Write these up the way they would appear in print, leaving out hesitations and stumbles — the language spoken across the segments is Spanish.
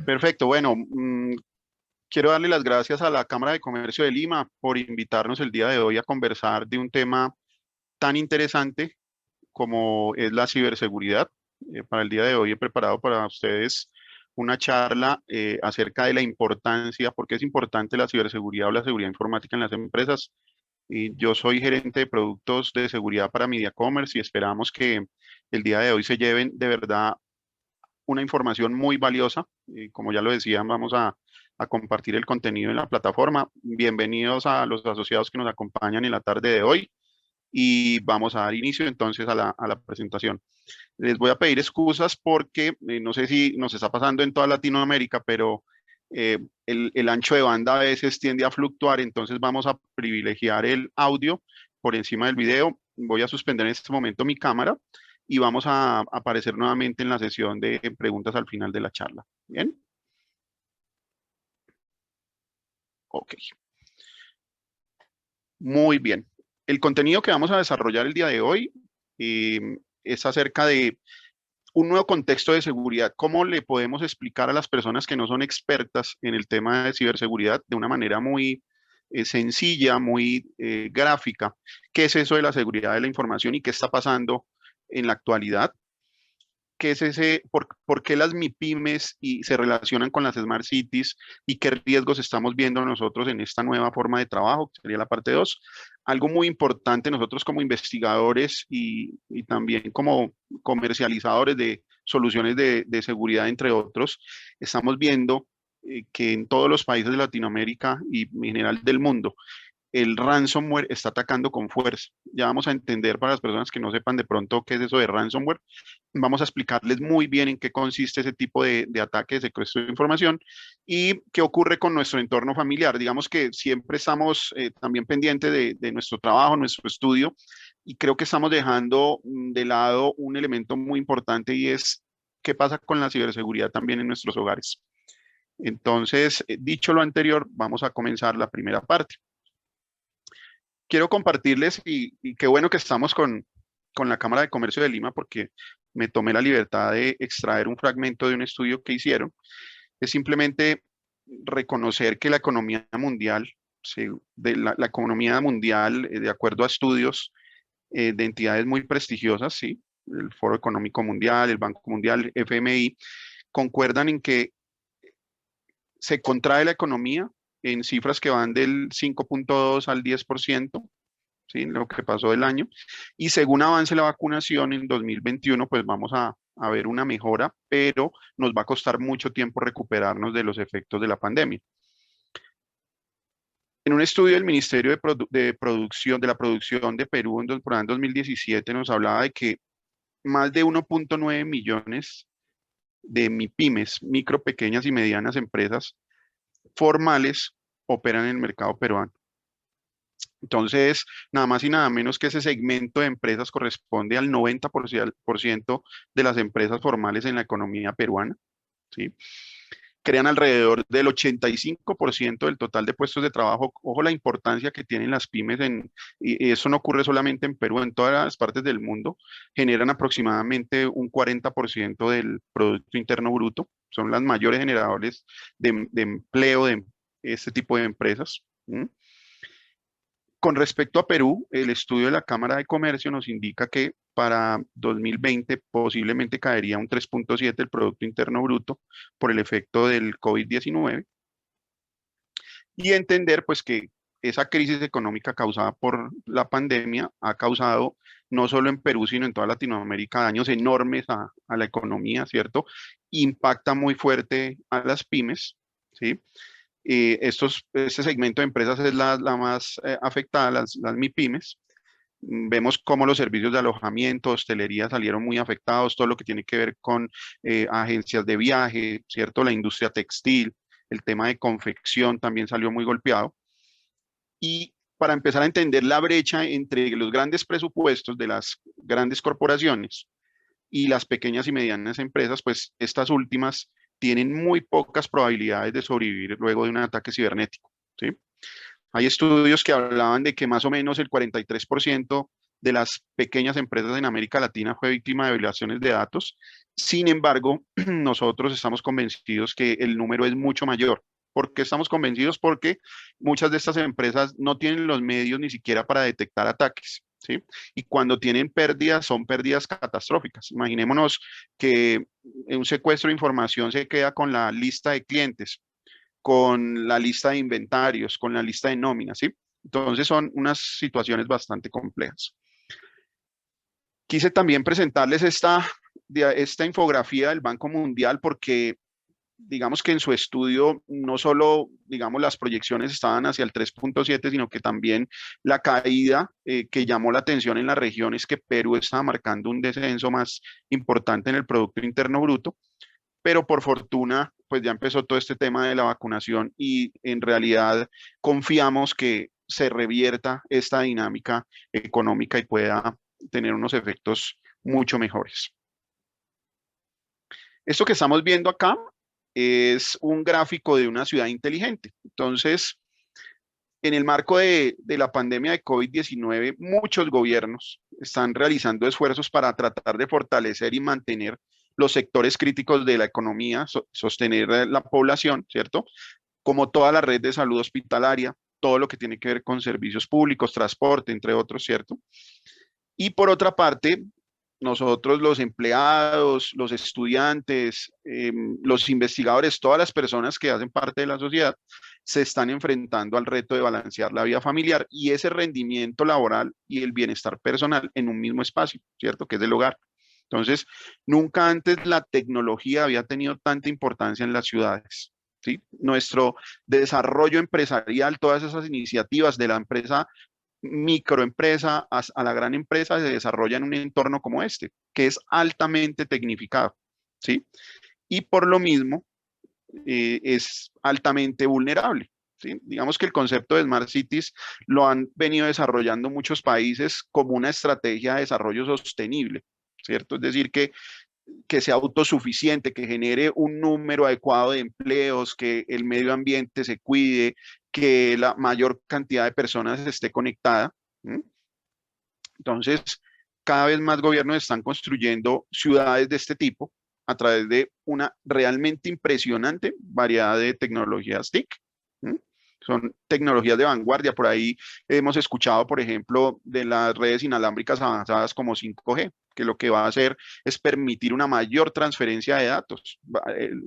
Perfecto, bueno, quiero darle las gracias a la Cámara de Comercio de Lima por invitarnos el día de hoy a conversar de un tema tan interesante como es la ciberseguridad. Para el día de hoy he preparado para ustedes una charla acerca de la importancia, por qué es importante la ciberseguridad o la seguridad informática en las empresas. Y yo soy gerente de productos de seguridad para Media Commerce y esperamos que el día de hoy se lleven de verdad una información muy valiosa. Como ya lo decía, vamos a compartir el contenido en la plataforma. Bienvenidos a los asociados que nos acompañan en la tarde de hoy y vamos a dar inicio entonces a la presentación. Les voy a pedir excusas porque no sé si nos está pasando en toda Latinoamérica, pero el ancho de banda a veces tiende a fluctuar, entonces vamos a privilegiar el audio por encima del video. Voy a suspender en este momento mi cámara y vamos a aparecer nuevamente en la sesión de preguntas al final de la charla. Bien, ok, muy bien. El contenido que vamos a desarrollar el día de hoy eh, es acerca de un nuevo contexto de seguridad. ¿Cómo le podemos explicar a las personas que no son expertas en el tema de ciberseguridad de una manera muy sencilla, muy gráfica? ¿Qué es eso de la seguridad de la información y qué está pasando en la actualidad? ¿Qué es ese, por qué las MIPIMES y se relacionan con las Smart Cities y qué riesgos estamos viendo nosotros en esta nueva forma de trabajo? Que sería la parte 2. Algo muy importante nosotros como investigadores y también como comercializadores de soluciones de seguridad, entre otros, estamos viendo que en todos los países de Latinoamérica y en general del mundo, el ransomware está atacando con fuerza. Ya vamos a entender para las personas que no sepan de pronto qué es eso de ransomware. Vamos a explicarles muy bien en qué consiste ese tipo de ataque de secuestro de información y qué ocurre con nuestro entorno familiar. Digamos que siempre estamos también pendientes de nuestro trabajo, nuestro estudio, y creo que estamos dejando de lado un elemento muy importante y es qué pasa con la ciberseguridad también en nuestros hogares. Entonces, dicho lo anterior, vamos a comenzar la primera parte. Quiero compartirles y qué bueno que estamos con la Cámara de Comercio de Lima porque me tomé la libertad de extraer un fragmento de un estudio que hicieron. Es simplemente reconocer que la economía mundial, la economía mundial, de acuerdo a estudios de entidades muy prestigiosas, sí, el Foro Económico Mundial, el Banco Mundial, FMI, concuerdan en que se contrae la economía en cifras que van del 5,2 al 10%, ¿sí? Lo que pasó del año. Y según avance la vacunación en 2021, pues vamos a ver una mejora, pero nos va a costar mucho tiempo recuperarnos de los efectos de la pandemia. En un estudio del Ministerio de Producción, de la Producción de Perú en 2017 nos hablaba de que más de 1,9 millones de MIPIMES, micro, pequeñas y medianas empresas formales, operan en el mercado peruano. Entonces, nada más y nada menos que ese segmento de empresas corresponde al 90% de las empresas formales en la economía peruana, ¿sí? Crean alrededor del 85% del total de puestos de trabajo. Ojo la importancia que tienen las pymes y eso no ocurre solamente en Perú, en todas las partes del mundo, generan aproximadamente un 40% del Producto Interno Bruto. Son las mayores generadores de empleo de este tipo de empresas. ¿Mm? Con respecto a Perú, el estudio de la Cámara de Comercio nos indica que para 2020 posiblemente caería un 3,7 el Producto Interno Bruto por el efecto del COVID-19 y entender pues que esa crisis económica causada por la pandemia ha causado no solo en Perú, sino en toda Latinoamérica daños enormes a la economía, ¿cierto? Impacta muy fuerte a las pymes, ¿sí? Este segmento de empresas es la más afectada, las MIPIMES. Vemos cómo los servicios de alojamiento, hostelería salieron muy afectados, todo lo que tiene que ver con agencias de viaje, ¿cierto? La industria textil, el tema de confección también salió muy golpeado. Y para empezar a entender la brecha entre los grandes presupuestos de las grandes corporaciones y las pequeñas y medianas empresas, pues estas últimas tienen muy pocas probabilidades de sobrevivir luego de un ataque cibernético, ¿sí? Hay estudios que hablaban de que más o menos el 43% de las pequeñas empresas en América Latina fue víctima de violaciones de datos. Sin embargo, nosotros estamos convencidos que el número es mucho mayor. ¿Por qué estamos convencidos? Porque muchas de estas empresas no tienen los medios ni siquiera para detectar ataques, ¿sí? Y cuando tienen pérdidas, son pérdidas catastróficas. Imaginémonos que un secuestro de información se queda con la lista de clientes, con la lista de inventarios, con la lista de nóminas, ¿sí? Entonces son unas situaciones bastante complejas. Quise también presentarles esta infografía del Banco Mundial porque digamos que en su estudio no solo, digamos, las proyecciones estaban hacia el 3.7, sino que también la caída que llamó la atención en la región es que Perú estaba marcando un descenso más importante en el Producto Interno Bruto, pero por fortuna, pues ya empezó todo este tema de la vacunación y en realidad confiamos que se revierta esta dinámica económica y pueda tener unos efectos mucho mejores. Esto que estamos viendo acá es un gráfico de una ciudad inteligente. Entonces, en el marco de la pandemia de COVID-19, muchos gobiernos están realizando esfuerzos para tratar de fortalecer y mantener los sectores críticos de la economía, sostener la población, ¿cierto? Como toda la red de salud hospitalaria, todo lo que tiene que ver con servicios públicos, transporte, entre otros, ¿cierto? Y por otra parte, nosotros los empleados, los estudiantes, los investigadores, todas las personas que hacen parte de la sociedad, se están enfrentando al reto de balancear la vida familiar y ese rendimiento laboral y el bienestar personal en un mismo espacio, ¿cierto? Que es el hogar. Entonces, nunca antes la tecnología había tenido tanta importancia en las ciudades. ¿Sí? Nuestro desarrollo empresarial, todas esas iniciativas de la empresa microempresa a la gran empresa se desarrolla en un entorno como este, que es altamente tecnificado, ¿sí? Y por lo mismo es altamente vulnerable. ¿Sí? Digamos que el concepto de Smart Cities lo han venido desarrollando muchos países como una estrategia de desarrollo sostenible, ¿cierto? Es decir, que sea autosuficiente, que genere un número adecuado de empleos, que el medio ambiente se cuide, que la mayor cantidad de personas esté conectada. ¿Mm? Entonces, cada vez más gobiernos están construyendo ciudades de este tipo a través de una realmente impresionante variedad de tecnologías TIC. ¿Mm? Son tecnologías de vanguardia. Por ahí hemos escuchado, por ejemplo, de las redes inalámbricas avanzadas como 5G, que lo que va a hacer es permitir una mayor transferencia de datos.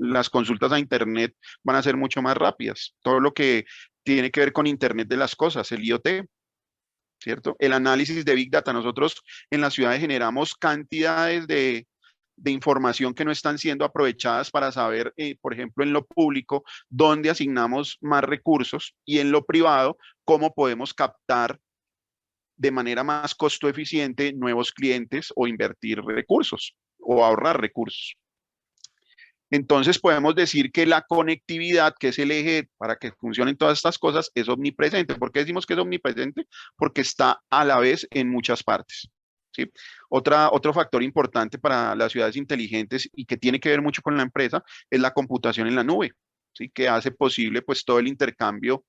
Las consultas a Internet van a ser mucho más rápidas. Todo lo que tiene que ver con Internet de las cosas, el IoT, ¿cierto? El análisis de Big Data. Nosotros en las ciudades generamos cantidades de información que no están siendo aprovechadas para saber, por ejemplo, en lo público, dónde asignamos más recursos y en lo privado, cómo podemos captar de manera más costo eficiente nuevos clientes o invertir recursos o ahorrar recursos. Entonces podemos decir que la conectividad, que es el eje para que funcionen todas estas cosas, es omnipresente. ¿Por qué decimos que es omnipresente? Porque está a la vez en muchas partes. ¿Sí? Otro factor importante para las ciudades inteligentes y que tiene que ver mucho con la empresa es la computación en la nube, ¿sí? Que hace posible pues todo el intercambio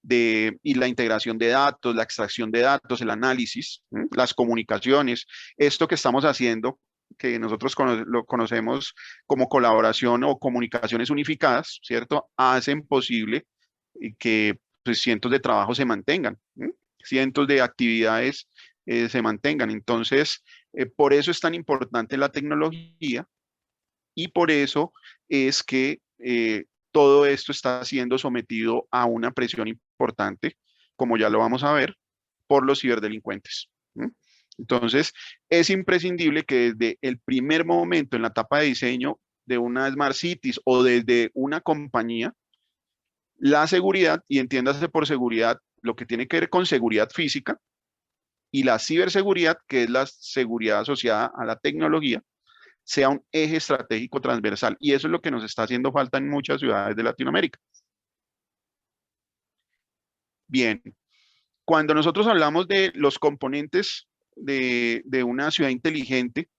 y la integración de datos, la extracción de datos, el análisis, ¿sí? Las comunicaciones. Esto que estamos haciendo que nosotros lo conocemos como colaboración o comunicaciones unificadas, ¿cierto? Hacen posible que pues, cientos de trabajos se mantengan, ¿sí? Cientos de actividades se mantengan. Entonces, por eso es tan importante la tecnología y por eso es que todo esto está siendo sometido a una presión importante, como ya lo vamos a ver, por los ciberdelincuentes. ¿Sí? Entonces, es imprescindible que desde el primer momento en la etapa de diseño de una Smart Cities o desde una compañía, la seguridad, y entiéndase por seguridad, lo que tiene que ver con seguridad física y la ciberseguridad, que es la seguridad asociada a la tecnología, sea un eje estratégico transversal. Y eso es lo que nos está haciendo falta en muchas ciudades de Latinoamérica. Bien, cuando nosotros hablamos de los componentes de una ciudad inteligente,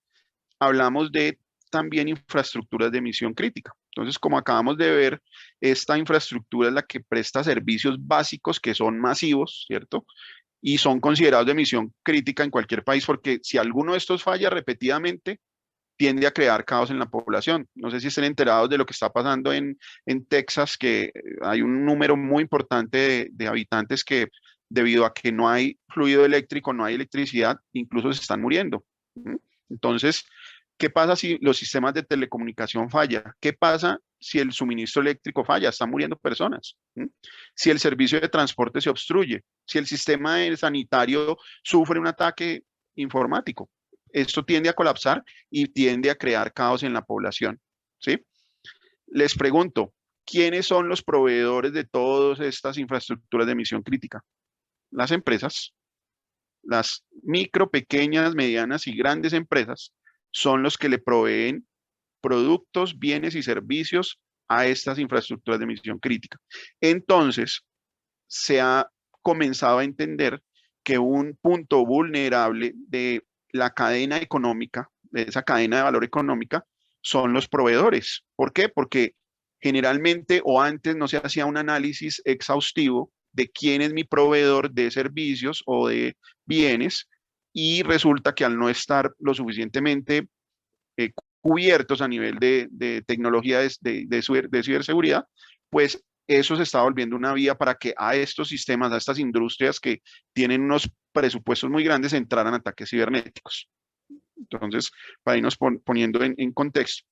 hablamos de también infraestructuras de misión crítica. Entonces, como acabamos de ver, esta infraestructura es la que presta servicios básicos que son masivos, ¿cierto? y son considerados de misión crítica en cualquier país, porque si alguno de estos falla repetidamente, tiende a crear caos en la población. No sé si estén enterados de lo que está pasando en Texas, que hay un número muy importante de habitantes que debido a que no hay fluido eléctrico, no hay electricidad, incluso se están muriendo. ¿Mm? Entonces, ¿qué pasa si los sistemas de telecomunicación fallan? ¿Qué pasa si el suministro eléctrico falla? Están muriendo personas. ¿Mm? Si el servicio de transporte se obstruye, si el sistema sanitario sufre un ataque informático, esto tiende a colapsar y tiende a crear caos en la población. ¿Sí? Les pregunto, ¿quiénes son los proveedores de todas estas infraestructuras de emisión crítica? Las empresas, las micro, pequeñas, medianas y grandes empresas son los que le proveen productos, bienes y servicios a estas infraestructuras de emisión crítica. Entonces, se ha comenzado a entender que un punto vulnerable de la cadena económica, de esa cadena de valor económica, son los proveedores. ¿Por qué? Porque generalmente o antes no se hacía un análisis exhaustivo de quién es mi proveedor de servicios o de bienes y resulta que al no estar lo suficientemente eh, cubiertos a nivel de tecnología de ciberseguridad, pues eso se está volviendo una vía para que a estos sistemas, a estas industrias que tienen unos presupuestos muy grandes, entraran ataques cibernéticos. Entonces, para irnos poniendo en contexto.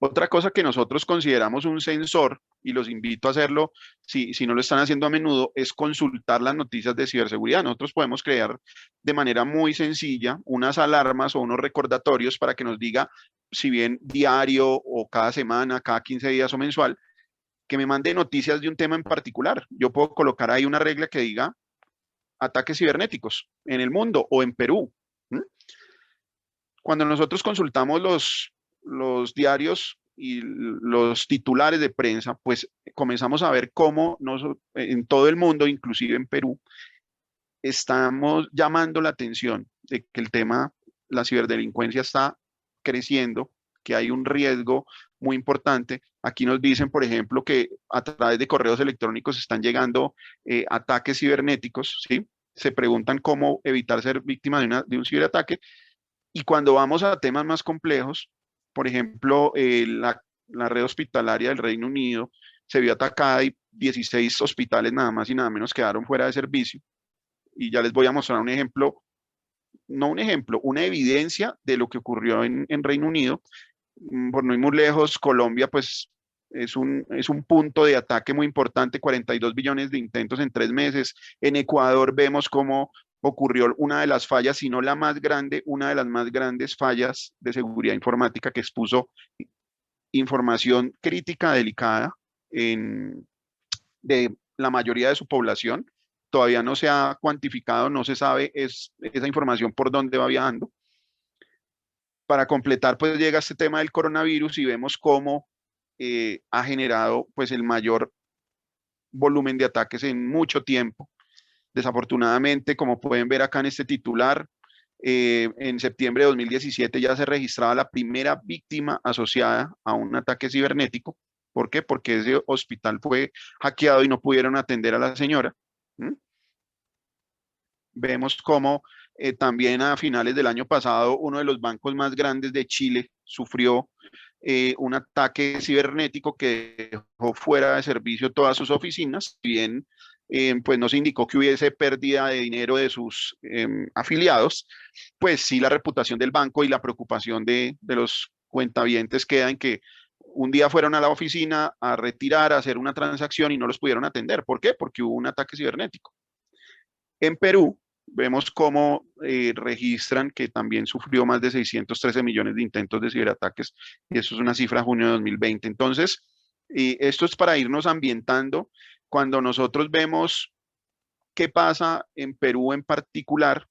Otra cosa que nosotros consideramos un sensor, y los invito a hacerlo si no lo están haciendo a menudo, es consultar las noticias de ciberseguridad. Nosotros podemos crear de manera muy sencilla unas alarmas o unos recordatorios para que nos diga, si bien diario o cada semana, cada 15 días o mensual, que me mande noticias de un tema en particular. Yo puedo colocar ahí una regla que diga ataques cibernéticos en el mundo o en Perú. ¿Mm? Cuando nosotros consultamos los diarios y los titulares de prensa, pues comenzamos a ver cómo en todo el mundo, inclusive en Perú, estamos llamando la atención de que el tema, la ciberdelincuencia está creciendo, que hay un riesgo muy importante. Aquí nos dicen, por ejemplo, que a través de correos electrónicos están llegando ataques cibernéticos, ¿sí? Se preguntan cómo evitar ser víctima de un ciberataque. Y cuando vamos a temas más complejos, por ejemplo, la red hospitalaria del Reino Unido se vio atacada y 16 hospitales nada más y nada menos quedaron fuera de servicio. Y ya les voy a mostrar un ejemplo, no un ejemplo, una evidencia de lo que ocurrió en Reino Unido. Por no ir muy lejos, Colombia pues es un punto de ataque muy importante, 42 billones de intentos en 3 meses. En Ecuador vemos cómo ocurrió una de las fallas, si no la más grande, una de las más grandes fallas de seguridad informática que expuso información crítica, delicada, de la mayoría de su población. Todavía no se ha cuantificado, no se sabe esa información por dónde va viajando. Para completar, pues llega este tema del coronavirus y vemos cómo ha generado pues el mayor volumen de ataques en mucho tiempo. Desafortunadamente, como pueden ver acá en este titular, en septiembre de 2017 ya se registraba la primera víctima asociada a un ataque cibernético. ¿Por qué? Porque ese hospital fue hackeado y no pudieron atender a la señora. ¿Mm? Vemos cómo también a finales del año pasado uno de los bancos más grandes de Chile sufrió un ataque cibernético que dejó fuera de servicio todas sus oficinas. Si bien pues no se indicó que hubiese pérdida de dinero de sus afiliados, pues sí la reputación del banco y la preocupación de los cuentavientes queda en que un día fueron a la oficina a retirar, a hacer una transacción y no los pudieron atender. ¿Por qué? Porque hubo un ataque cibernético. En Perú, vemos cómo registran que también sufrió más de 613 millones de intentos de ciberataques, y eso es una cifra junio de 2020. Entonces, esto es para irnos ambientando. Cuando nosotros vemos qué pasa en Perú en particular,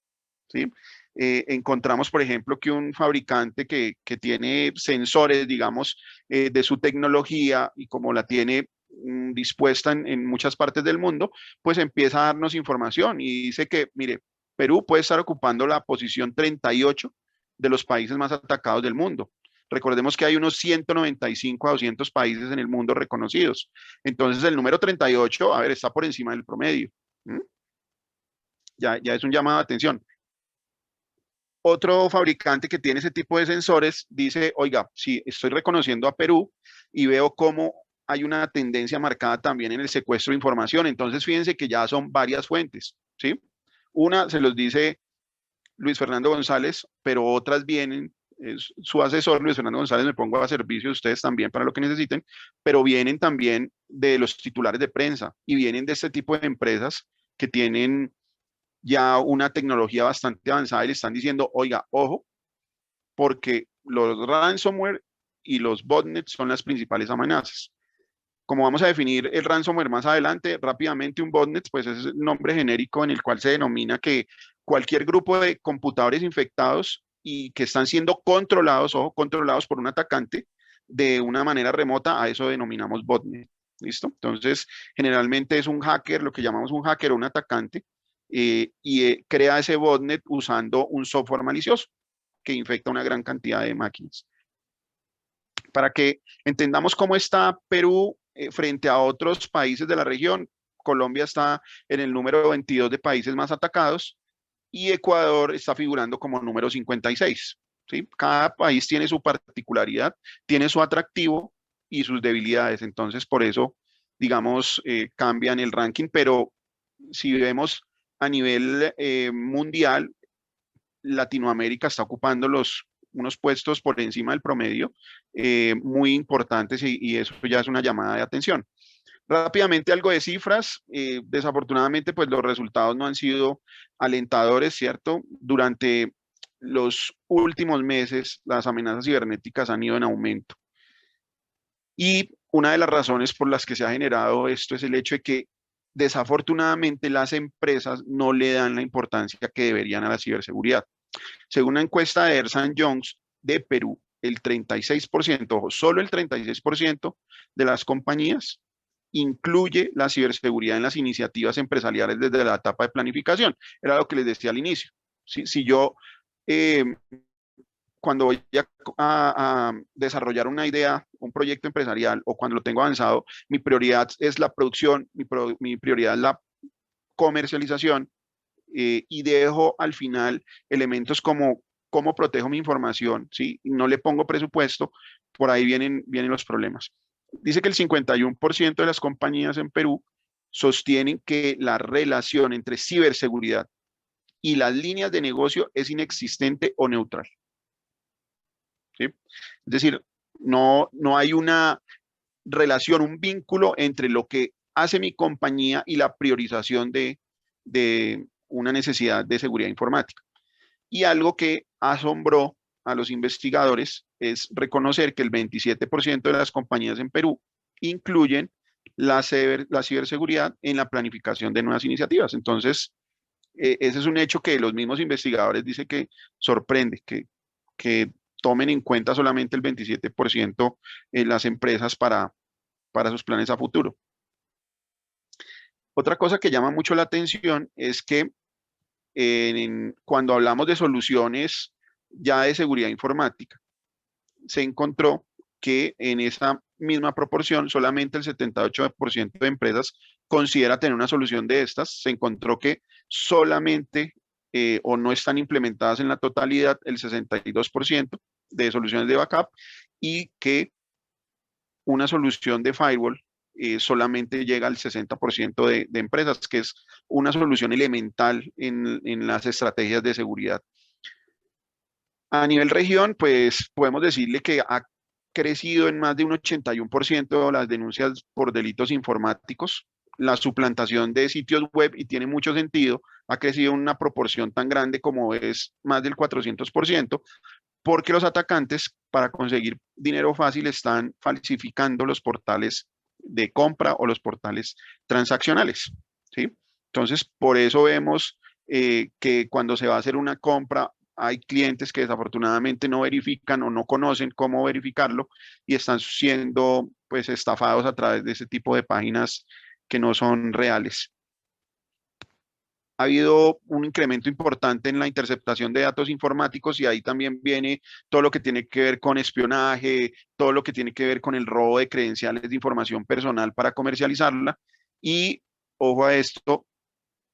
¿sí? Encontramos, por ejemplo, que un fabricante que tiene sensores, digamos, de su tecnología y como la tiene dispuesta en muchas partes del mundo, pues empieza a darnos información y dice que, mire, Perú puede estar ocupando la posición 38 de los países más atacados del mundo. Recordemos que hay unos 195 a 200 países en el mundo reconocidos. Entonces, el número 38, a ver, está por encima del promedio. ¿Mm? ya es un llamado de atención. Otro fabricante que tiene ese tipo de sensores dice, oiga, si estoy reconociendo a Perú y veo cómo hay una tendencia marcada también en el secuestro de información, entonces fíjense que ya son varias fuentes, ¿sí? Una se los dice Luis Fernando González, pero otras vienen, su asesor Luis Fernando González, me pongo a servicio de ustedes también para lo que necesiten, pero vienen también de los titulares de prensa y vienen de este tipo de empresas que tienen ya una tecnología bastante avanzada y le están diciendo, oiga, ojo, porque los ransomware y los botnets son las principales amenazas. Como vamos a definir el ransomware más adelante, rápidamente un botnet, pues es el nombre genérico en el cual se denomina que cualquier grupo de computadores infectados y que están siendo controlados, ojo, controlados por un atacante de una manera remota, a eso denominamos botnet. ¿Listo? Entonces, generalmente es un hacker, lo que llamamos un hacker o un atacante, crea ese botnet usando un software malicioso que infecta una gran cantidad de máquinas. Para que entendamos cómo está Perú frente a otros países de la región, Colombia está en el número 22 de países más atacados y Ecuador está figurando como número 56. ¿Sí? Cada país tiene su particularidad, tiene su atractivo y sus debilidades. Entonces, por eso, digamos, cambian el ranking, pero si vemos a nivel mundial, Latinoamérica está ocupando unos puestos por encima del promedio muy importantes y eso ya es una llamada de atención. Rápidamente algo de cifras, desafortunadamente pues los resultados no han sido alentadores, ¿cierto? Durante los últimos meses las amenazas cibernéticas han ido en aumento y una de las razones por las que se ha generado esto es el hecho de que desafortunadamente las empresas no le dan la importancia que deberían a la ciberseguridad. Según una encuesta de Ernst Young de Perú, el 36%, ojo, solo el 36% de las compañías incluye la ciberseguridad en las iniciativas empresariales desde la etapa de planificación. Era lo que les decía al inicio. Si yo, eh, cuando voy a desarrollar una idea, un proyecto empresarial o cuando lo tengo avanzado, mi prioridad es la producción, mi prioridad es la comercialización, y dejo al final elementos como cómo protejo mi información, ¿sí? No le pongo presupuesto, por ahí vienen los problemas. Dice que el 51% de las compañías en Perú sostienen que la relación entre ciberseguridad y las líneas de negocio es inexistente o neutral. ¿Sí? Es decir, no hay una relación, un vínculo entre lo que hace mi compañía y la priorización de una necesidad de seguridad informática. Y algo que asombró a los investigadores es reconocer que el 27% de las compañías en Perú incluyen la ciberseguridad en la planificación de nuevas iniciativas. Entonces, ese es un hecho que los mismos investigadores dicen que sorprende, que tomen en cuenta solamente el 27% en las empresas para sus planes a futuro. Otra cosa que llama mucho la atención es que cuando hablamos de soluciones ya de seguridad informática, se encontró que en esa misma proporción solamente el 78% de empresas considera tener una solución de estas. Se encontró que solamente o no están implementadas en la totalidad el 62% de soluciones de backup y que una solución de firewall solamente llega al 60% de empresas, que es una solución elemental en las estrategias de seguridad. A nivel región, pues podemos decirle que ha crecido en más de un 81% las denuncias por delitos informáticos, la suplantación de sitios web, y tiene mucho sentido, ha crecido en una proporción tan grande como es más del 400%, porque los atacantes, para conseguir dinero fácil, están falsificando los portales de compra o los portales transaccionales, ¿sí? Entonces, por eso vemos que cuando se va a hacer una compra, hay clientes que desafortunadamente no verifican o no conocen cómo verificarlo y están siendo pues estafados a través de ese tipo de páginas que no son reales. Ha habido un incremento importante en la interceptación de datos informáticos y ahí también viene todo lo que tiene que ver con espionaje, todo lo que tiene que ver con el robo de credenciales de información personal para comercializarla. Y ojo a esto,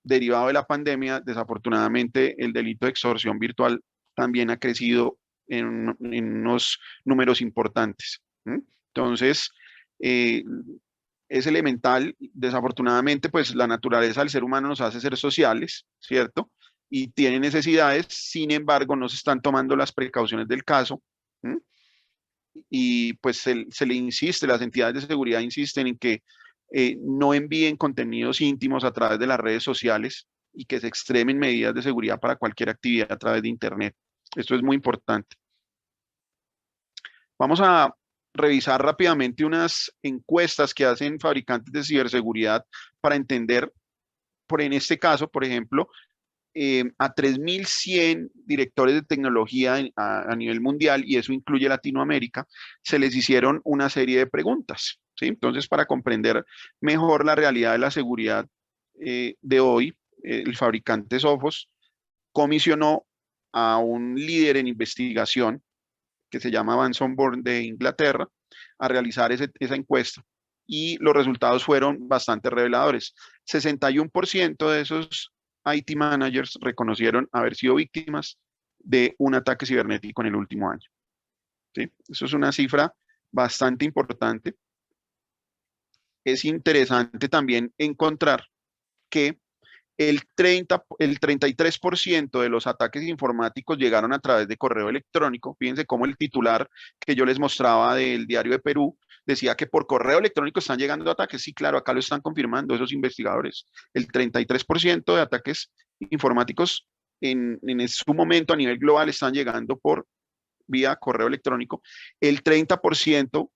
derivado de la pandemia, desafortunadamente el delito de extorsión virtual también ha crecido en unos números importantes. Entonces, es elemental, desafortunadamente, pues la naturaleza del ser humano nos hace ser sociales, ¿cierto? Y tiene necesidades, sin embargo, no se están tomando las precauciones del caso. Y pues se le insiste, las entidades de seguridad insisten en que no envíen contenidos íntimos a través de las redes sociales y que se extremen medidas de seguridad para cualquier actividad a través de Internet. Esto es muy importante. Vamos a revisar rápidamente unas encuestas que hacen fabricantes de ciberseguridad para entender, en este caso, por ejemplo, a 3.100 directores de tecnología a nivel mundial, y eso incluye Latinoamérica, se les hicieron una serie de preguntas, ¿sí? Entonces, para comprender mejor la realidad de la seguridad de hoy, el fabricante Sophos comisionó a un líder en investigación que se llama Van Sonborn de Inglaterra a realizar esa encuesta. Y los resultados fueron bastante reveladores. 61% de esos IT managers reconocieron haber sido víctimas de un ataque cibernético en el último año. ¿Sí? Eso es una cifra bastante importante. Es interesante también encontrar que el 33% de los ataques informáticos llegaron a través de correo electrónico. Fíjense cómo el titular que yo les mostraba del Diario de Perú decía que por correo electrónico están llegando ataques. Sí, claro, acá lo están confirmando esos investigadores. El 33% de ataques informáticos en su momento a nivel global están llegando por vía correo electrónico. El 30%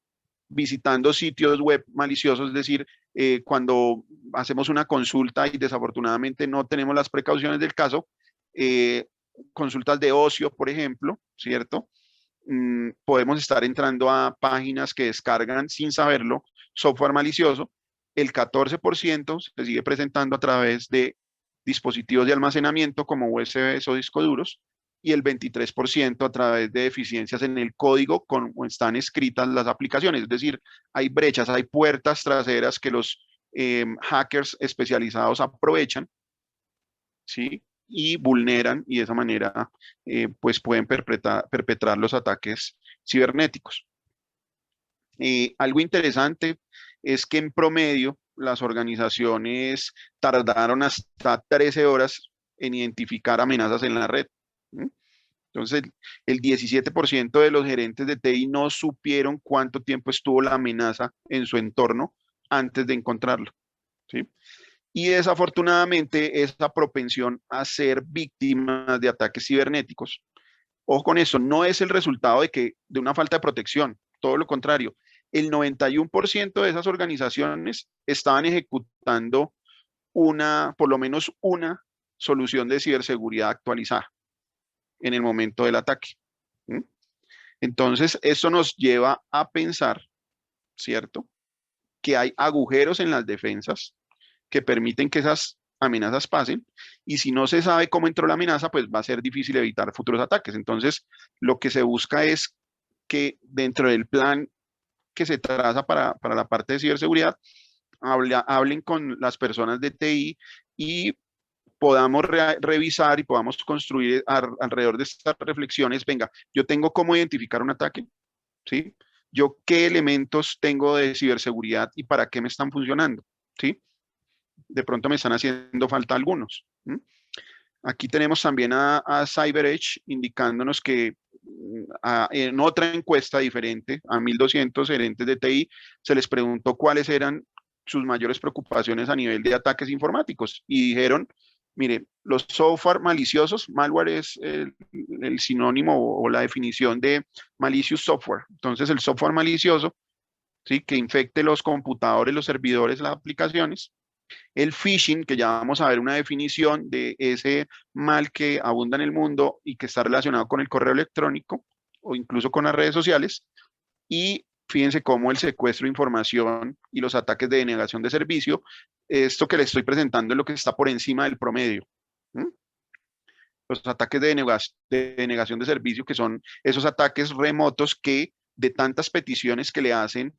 visitando sitios web maliciosos, es decir, cuando hacemos una consulta y desafortunadamente no tenemos las precauciones del caso, consultas de ocio, por ejemplo, ¿cierto? Podemos estar entrando a páginas que descargan sin saberlo software malicioso. El 14% se sigue presentando a través de dispositivos de almacenamiento como USBs o discos duros, y el 23% a través de deficiencias en el código como están escritas las aplicaciones. Es decir, hay brechas, hay puertas traseras que los hackers especializados aprovechan, ¿sí? Y vulneran, y de esa manera pues pueden perpetrar los ataques cibernéticos. Algo interesante es que en promedio las organizaciones tardaron hasta 13 horas en identificar amenazas en la red. Entonces, el 17% de los gerentes de TI no supieron cuánto tiempo estuvo la amenaza en su entorno antes de encontrarlo, ¿sí? Y desafortunadamente esa propensión a ser víctimas de ataques cibernéticos, ojo con eso, no es el resultado de una falta de protección, todo lo contrario. El 91% de esas organizaciones estaban ejecutando por lo menos una solución de ciberseguridad actualizada en el momento del ataque. Entonces, esto nos lleva a pensar, ¿cierto?, que hay agujeros en las defensas que permiten que esas amenazas pasen, y si no se sabe cómo entró la amenaza, pues va a ser difícil evitar futuros ataques. Entonces, lo que se busca es que dentro del plan que se traza para la parte de ciberseguridad, hablen con las personas de TI y podamos revisar y podamos construir alrededor de estas reflexiones. Venga, yo tengo cómo identificar un ataque, ¿sí? Yo qué elementos tengo de ciberseguridad y para qué me están funcionando, ¿sí? De pronto me están haciendo falta algunos. Aquí tenemos también a CyberEdge indicándonos que en otra encuesta diferente, a 1.200 gerentes de TI, se les preguntó cuáles eran sus mayores preocupaciones a nivel de ataques informáticos, y dijeron, mire, los software maliciosos, malware es el sinónimo o la definición de malicious software. Entonces, el software malicioso, ¿sí?, que infecte los computadores, los servidores, las aplicaciones. El phishing, que ya vamos a ver una definición de ese mal que abunda en el mundo y que está relacionado con el correo electrónico o incluso con las redes sociales. Y fíjense cómo el secuestro de información y los ataques de denegación de servicio, esto que les estoy presentando es lo que está por encima del promedio. Los ataques de denegación de servicio, que son esos ataques remotos que de tantas peticiones que le hacen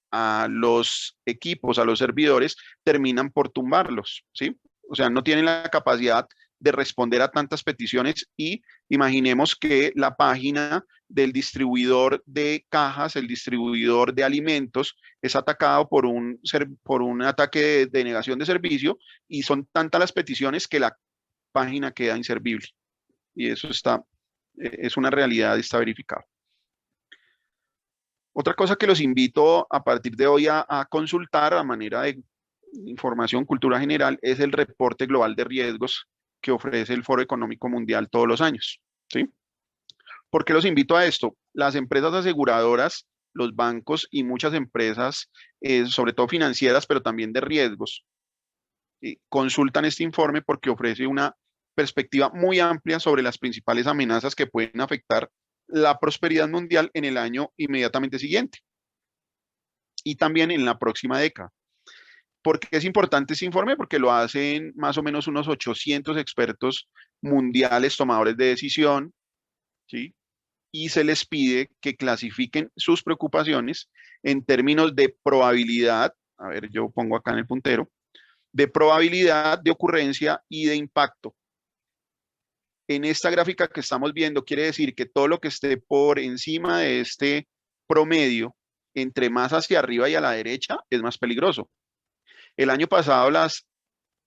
a los equipos, a los servidores, terminan por tumbarlos, ¿sí? o sea, no tienen la capacidad de responder a tantas peticiones y imaginemos que la página del distribuidor de cajas, el distribuidor de alimentos, es atacado por un ataque de negación de servicio y son tantas las peticiones que la página queda inservible. Y eso es una realidad, está verificado. Otra cosa que los invito a partir de hoy a consultar a manera de información, cultura general, es el reporte global de riesgos que ofrece el Foro Económico Mundial todos los años. ¿Sí? ¿Por qué los invito a esto? Las empresas aseguradoras, los bancos y muchas empresas, sobre todo financieras, pero también de riesgos, consultan este informe porque ofrece una perspectiva muy amplia sobre las principales amenazas que pueden afectar la prosperidad mundial en el año inmediatamente siguiente y también en la próxima década. ¿Por qué es importante este informe? Porque lo hacen más o menos unos 800 expertos mundiales tomadores de decisión, ¿sí? Y se les pide que clasifiquen sus preocupaciones en términos de probabilidad, a ver, yo pongo acá en el puntero, de probabilidad de ocurrencia y de impacto. En esta gráfica que estamos viendo quiere decir que todo lo que esté por encima de este promedio, entre más hacia arriba y a la derecha, es más peligroso. El año pasado las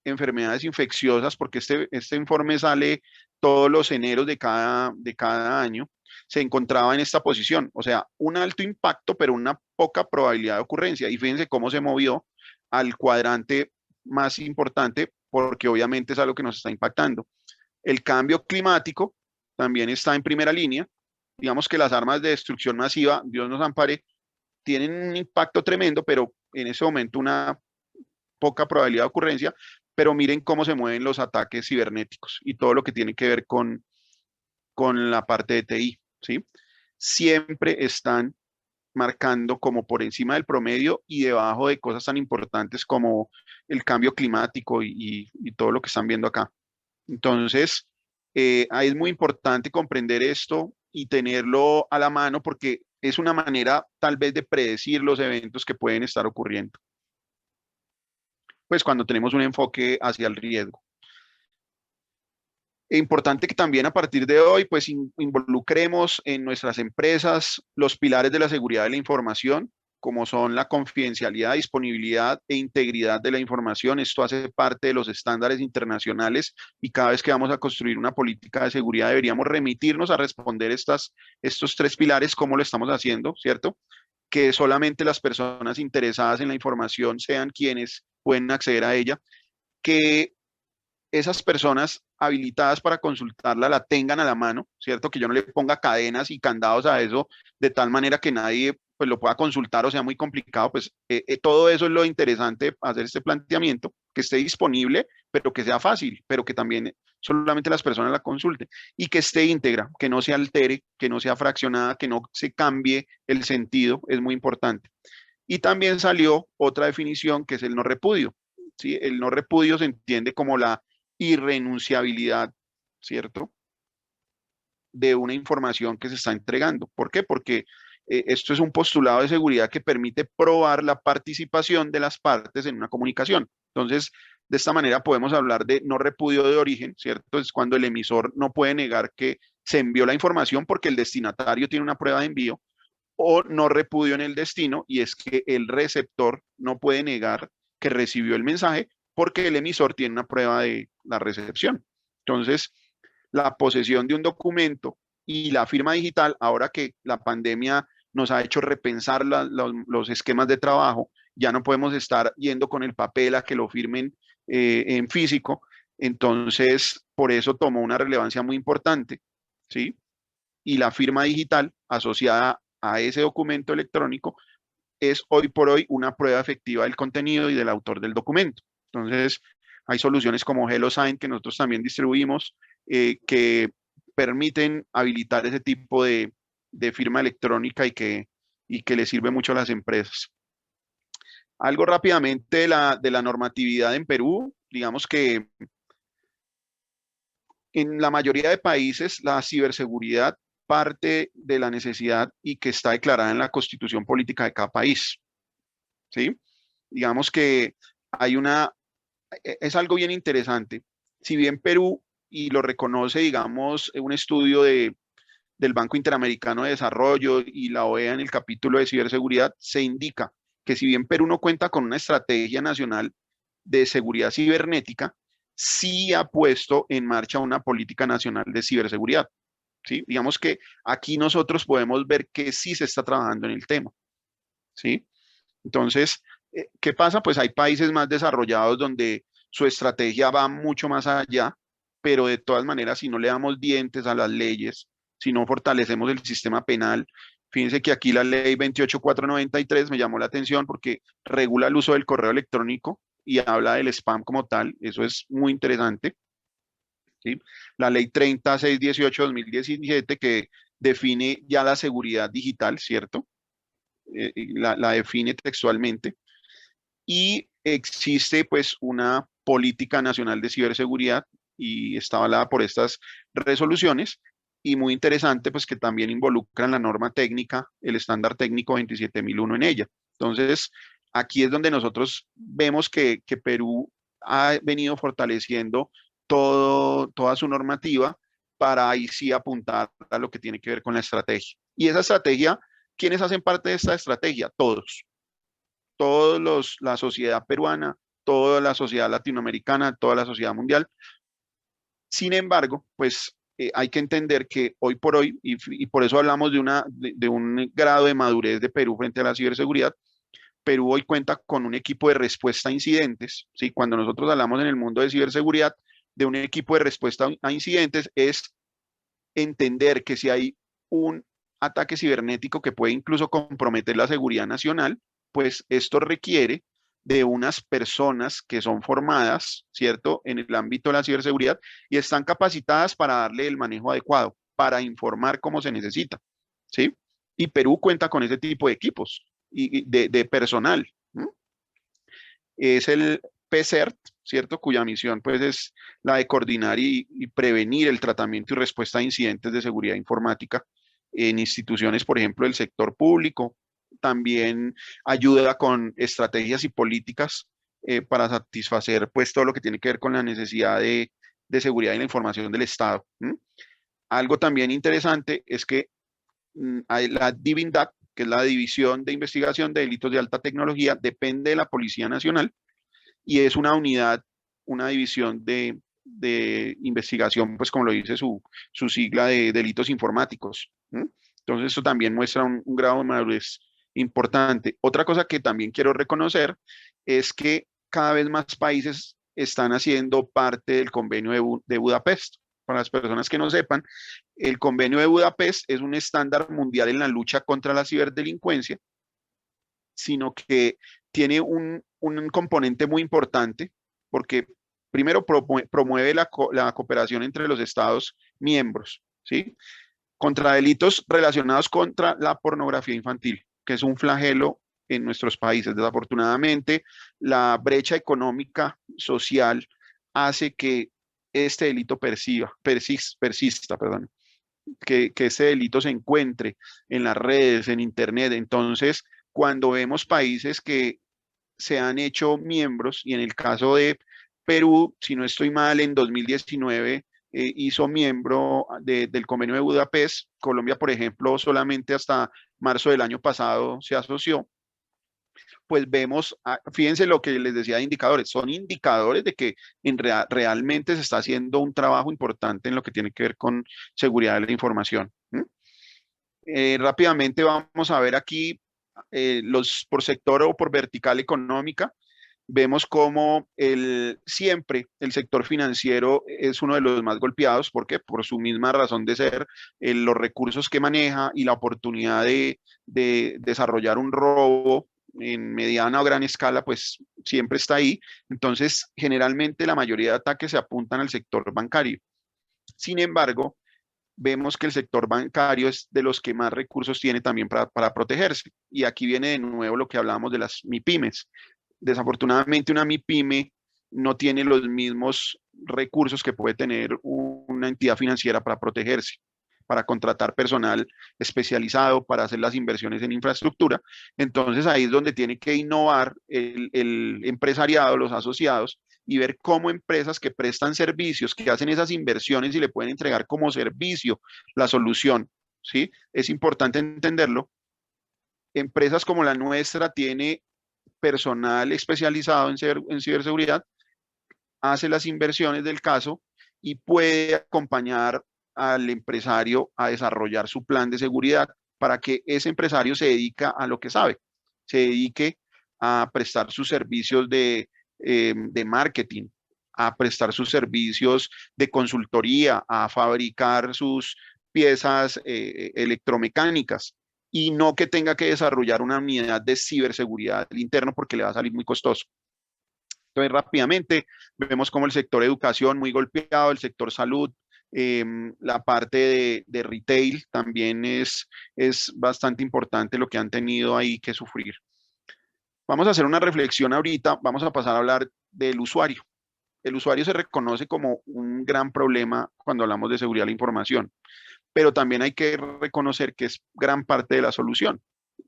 enfermedades infecciosas, porque este informe sale todos los eneros de cada año, se encontraba en esta posición, o sea, un alto impacto, pero una poca probabilidad de ocurrencia. Y fíjense cómo se movió al cuadrante más importante, porque obviamente es algo que nos está impactando. El cambio climático también está en primera línea. Digamos que las armas de destrucción masiva, Dios nos ampare, tienen un impacto tremendo, pero en ese momento una poca probabilidad de ocurrencia, pero miren cómo se mueven los ataques cibernéticos y todo lo que tiene que ver con la parte de TI, ¿sí? Siempre están marcando como por encima del promedio y debajo de cosas tan importantes como el cambio climático y todo lo que están viendo acá. Entonces, es muy importante comprender esto y tenerlo a la mano porque es una manera tal vez de predecir los eventos que pueden estar ocurriendo. Pues cuando tenemos un enfoque hacia el riesgo. Es importante que también a partir de hoy, pues involucremos en nuestras empresas los pilares de la seguridad de la información, como son la confidencialidad, disponibilidad e integridad de la información. Esto hace parte de los estándares internacionales y cada vez que vamos a construir una política de seguridad deberíamos remitirnos a responder estos tres pilares, como lo estamos haciendo, ¿cierto? Que solamente las personas interesadas en la información sean quienes pueden acceder a ella, que esas personas habilitadas para consultarla la tengan a la mano, ¿cierto? Que yo no le ponga cadenas y candados a eso de tal manera que nadie pues lo pueda consultar o sea muy complicado, pues todo eso es lo interesante, hacer este planteamiento, que esté disponible, pero que sea fácil, pero que también solamente las personas la consulten y que esté íntegra, que no se altere, que no sea fraccionada, que no se cambie el sentido, es muy importante. Y también salió otra definición que es el no repudio, ¿sí? El no repudio se entiende como la irrenunciabilidad, ¿cierto? De una información que se está entregando. ¿Por qué? Porque esto es un postulado de seguridad que permite probar la participación de las partes en una comunicación. Entonces, de esta manera podemos hablar de no repudio de origen, ¿cierto? Es cuando el emisor no puede negar que se envió la información porque el destinatario tiene una prueba de envío, o no repudio en el destino, y es que el receptor no puede negar que recibió el mensaje porque el emisor tiene una prueba de la recepción. Entonces, la posesión de un documento y la firma digital, ahora que la pandemia nos ha hecho repensar los esquemas de trabajo, ya no podemos estar yendo con el papel a que lo firmen en físico, entonces por eso tomó una relevancia muy importante, ¿sí? Y la firma digital asociada a ese documento electrónico es hoy por hoy una prueba efectiva del contenido y del autor del documento. Entonces, hay soluciones como HelloSign que nosotros también distribuimos que permiten habilitar ese tipo de firma electrónica y que le sirve mucho a las empresas. Algo rápidamente de la normatividad en Perú, digamos que en la mayoría de países la ciberseguridad parte de la necesidad y que está declarada en la constitución política de cada país, ¿sí? Digamos que hay una es algo bien interesante. Si bien Perú, y lo reconoce, digamos, un estudio del Banco Interamericano de Desarrollo y la OEA en el capítulo de ciberseguridad, se indica que si bien Perú no cuenta con una estrategia nacional de seguridad cibernética, sí ha puesto en marcha una política nacional de ciberseguridad. ¿Sí? Digamos que aquí nosotros podemos ver que sí se está trabajando en el tema. ¿Sí? Entonces, ¿qué pasa? Pues hay países más desarrollados donde su estrategia va mucho más allá, pero de todas maneras, si no le damos dientes a las leyes, si no fortalecemos el sistema penal, fíjense que aquí la ley 28493 me llamó la atención porque regula el uso del correo electrónico y habla del spam como tal, eso es muy interesante. ¿Sí? La ley 3618-2017 que define ya la seguridad digital, ¿cierto? La define textualmente y existe pues una política nacional de ciberseguridad y está avalada por estas resoluciones y muy interesante pues que también involucran la norma técnica, el estándar técnico 27001 en ella. Entonces, aquí es donde nosotros vemos que Perú ha venido fortaleciendo toda su normativa para ahí sí apuntar a lo que tiene que ver con la estrategia. Y esa estrategia, ¿quiénes hacen parte de esta estrategia? La sociedad peruana, toda la sociedad latinoamericana, toda la sociedad mundial. Sin embargo, pues hay que entender que hoy por hoy, y por eso hablamos de un grado de madurez de Perú frente a la ciberseguridad, Perú hoy cuenta con un equipo de respuesta a incidentes. ¿Sí? Cuando nosotros hablamos en el mundo de ciberseguridad de un equipo de respuesta a incidentes, es entender que si hay un ataque cibernético que puede incluso comprometer la seguridad nacional, pues esto requiere de unas personas que son formadas, ¿cierto?, en el ámbito de la ciberseguridad y están capacitadas para darle el manejo adecuado, para informar cómo se necesita, ¿sí? Y Perú cuenta con ese tipo de equipos y de personal. ¿Mm? Es el PCERT, ¿cierto? Cuya misión pues es la de coordinar y prevenir el tratamiento y respuesta a incidentes de seguridad informática en instituciones, por ejemplo, del sector público. También ayuda con estrategias y políticas para satisfacer pues todo lo que tiene que ver con la necesidad de seguridad y la información del Estado. ¿Mm? Algo también interesante es que hay la DIVINDAT, que es la División de Investigación de Delitos de Alta Tecnología, depende de la Policía Nacional y es una unidad, una división de investigación, pues como lo dice su sigla de delitos informáticos. ¿Mm? Entonces, eso también muestra un grado de madurez importante. Otra cosa que también quiero reconocer es que cada vez más países están haciendo parte del convenio de Budapest. Para las personas que no sepan, el convenio de Budapest es un estándar mundial en la lucha contra la ciberdelincuencia, sino que tiene un componente muy importante porque primero promueve la cooperación entre los estados miembros, ¿sí? Contra delitos relacionados contra la pornografía infantil, que es un flagelo en nuestros países. Desafortunadamente, la brecha económica, social, hace que este delito persista, perdón, que ese delito se encuentre en las redes, en Internet. Entonces, cuando vemos países que se han hecho miembros, y en el caso de Perú, si no estoy mal, en 2019 hizo miembro del convenio de Budapest. Colombia, por ejemplo, solamente hasta marzo del año pasado se asoció. Pues vemos, fíjense lo que les decía de indicadores, son indicadores de que realmente se está haciendo un trabajo importante en lo que tiene que ver con seguridad de la información. Rápidamente vamos a ver aquí los por sector o por vertical económica. Vemos como siempre el sector financiero es uno de los más golpeados. ¿Por qué? Por su misma razón de ser, los recursos que maneja y la oportunidad de desarrollar un robo en mediana o gran escala, pues siempre está ahí. Entonces, generalmente la mayoría de ataques se apuntan al sector bancario. Sin embargo, vemos que el sector bancario es de los que más recursos tiene también para protegerse. Y aquí viene de nuevo lo que hablábamos de las MIPIMES. Desafortunadamente, una MIPYME no tiene los mismos recursos que puede tener una entidad financiera para protegerse, para contratar personal especializado, para hacer las inversiones en infraestructura. Entonces ahí es donde tiene que innovar el empresariado, los asociados, y ver cómo empresas que prestan servicios, que hacen esas inversiones y le pueden entregar como servicio la solución, ¿sí? Es importante entenderlo. Empresas como la nuestra tiene personal especializado en ciberseguridad, hace las inversiones del caso y puede acompañar al empresario a desarrollar su plan de seguridad para que ese empresario se dedique a lo que sabe, se dedique a prestar sus servicios de marketing, a prestar sus servicios de consultoría, a fabricar sus piezas electromecánicas y no que tenga que desarrollar una unidad de ciberseguridad interno porque le va a salir muy costoso. Entonces, rápidamente vemos como el sector educación muy golpeado, el sector salud, la parte de retail también es bastante importante lo que han tenido ahí que sufrir. Vamos a hacer una reflexión ahorita, vamos a pasar a hablar del usuario. El usuario se reconoce como un gran problema cuando hablamos de seguridad de la información, pero también hay que reconocer que es gran parte de la solución.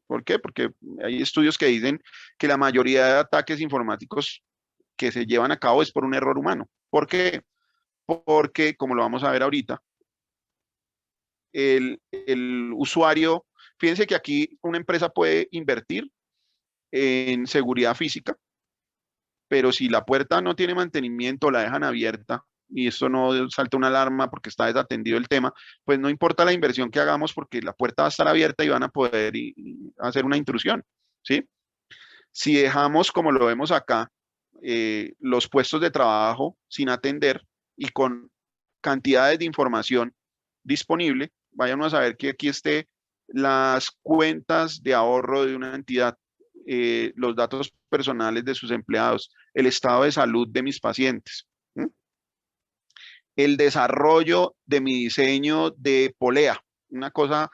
¿Por qué? Porque hay estudios que dicen que la mayoría de ataques informáticos que se llevan a cabo es por un error humano. ¿Por qué? Porque, como lo vamos a ver ahorita, el usuario, fíjense que aquí una empresa puede invertir en seguridad física, pero si la puerta no tiene mantenimiento, la dejan abierta y esto no salta una alarma porque está desatendido el tema, pues no importa la inversión que hagamos porque la puerta va a estar abierta y van a poder hacer una intrusión, ¿sí? Si dejamos, como lo vemos acá, los puestos de trabajo sin atender y con cantidades de información disponible, vayan a saber que aquí esté las cuentas de ahorro de una entidad, los datos personales de sus empleados, el estado de salud de mis pacientes, ¿sí? El desarrollo de mi diseño de polea, una cosa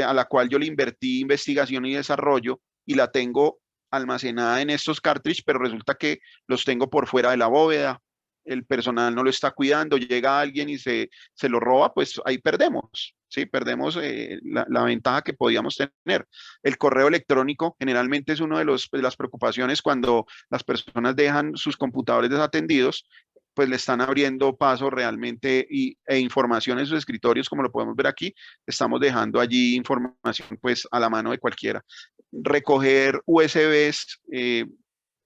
a la cual yo le invertí investigación y desarrollo y la tengo almacenada en estos cartridges, pero resulta que los tengo por fuera de la bóveda, el personal no lo está cuidando, llega alguien y se lo roba, pues ahí perdemos, ¿sí? Perdemos la ventaja que podíamos tener. El correo electrónico generalmente es una de las preocupaciones cuando las personas dejan sus computadores desatendidos, pues le están abriendo paso realmente e información en sus escritorios, como lo podemos ver aquí, estamos dejando allí información pues a la mano de cualquiera. Recoger USBs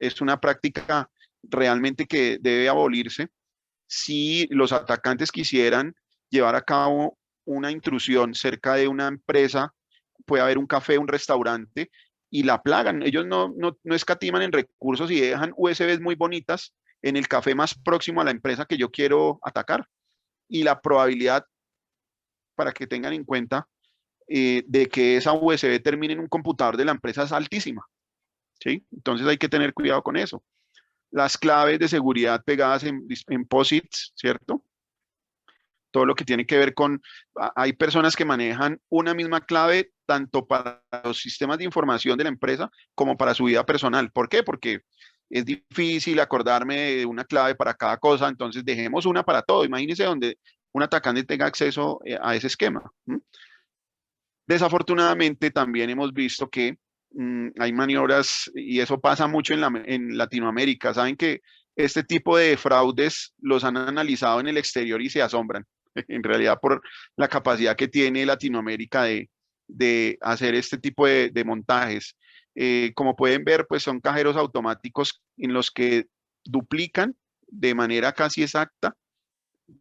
es una práctica realmente que debe abolirse. Si los atacantes quisieran llevar a cabo una intrusión cerca de una empresa, puede haber un café, un restaurante, y la plagan. Ellos no escatiman en recursos y dejan USBs muy bonitas en el café más próximo a la empresa que yo quiero atacar. Y la probabilidad, para que tengan en cuenta, de que esa USB termine en un computador de la empresa es altísima, ¿sí? Entonces hay que tener cuidado con eso. Las claves de seguridad pegadas en POSITs, ¿cierto? Todo lo que tiene que ver con, hay personas que manejan una misma clave tanto para los sistemas de información de la empresa como para su vida personal. ¿Por qué? Porque es difícil acordarme de una clave para cada cosa, entonces dejemos una para todo. Imagínense donde un atacante tenga acceso a ese esquema. Desafortunadamente también hemos visto que hay maniobras, y eso pasa mucho en Latinoamérica. Saben que este tipo de fraudes los han analizado en el exterior y se asombran, en realidad por la capacidad que tiene Latinoamérica de hacer este tipo de montajes. Como pueden ver, pues son cajeros automáticos en los que duplican de manera casi exacta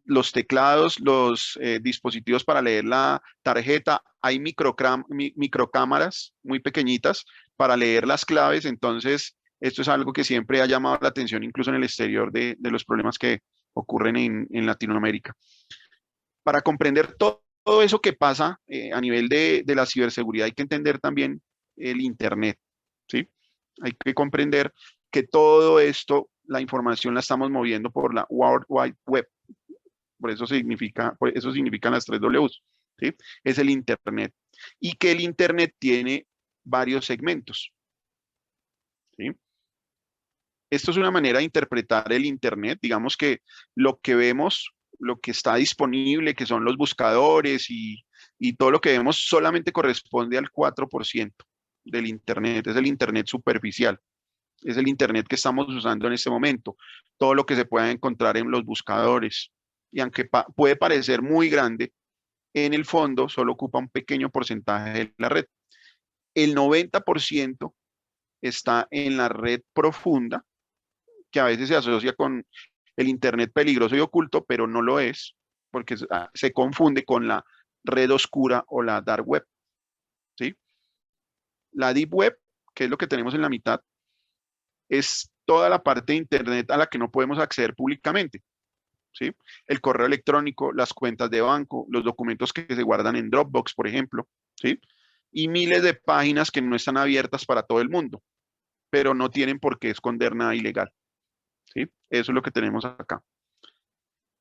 los teclados, los dispositivos para leer la tarjeta, hay microcámaras muy pequeñitas para leer las claves, entonces esto es algo que siempre ha llamado la atención incluso en el exterior de los problemas que ocurren en Latinoamérica. Para comprender todo eso que pasa a nivel de la ciberseguridad hay que entender también el Internet, ¿sí? Hay que comprender que todo esto, la información la estamos moviendo por la World Wide Web. Por eso significan las tres Ws, ¿sí? Es el Internet. Y que el Internet tiene varios segmentos, ¿sí? Esto es una manera de interpretar el Internet. Digamos que lo que vemos, lo que está disponible, que son los buscadores y todo lo que vemos solamente corresponde al 4% del Internet. Es el Internet superficial. es el Internet que estamos usando en este momento, todo lo que se pueda encontrar en los buscadores. Y aunque puede parecer muy grande, en el fondo solo ocupa un pequeño porcentaje de la red. El 90% está en la red profunda, que a veces se asocia con el Internet peligroso y oculto, pero no lo es, porque se confunde con la red oscura o la dark web, ¿sí? La deep web, que es lo que tenemos en la mitad, es toda la parte de Internet a la que no podemos acceder públicamente, ¿sí? El correo electrónico, las cuentas de banco, los documentos que se guardan en Dropbox, por ejemplo, ¿sí? Y miles de páginas que no están abiertas para todo el mundo, pero no tienen por qué esconder nada ilegal, ¿sí? Eso es lo que tenemos acá.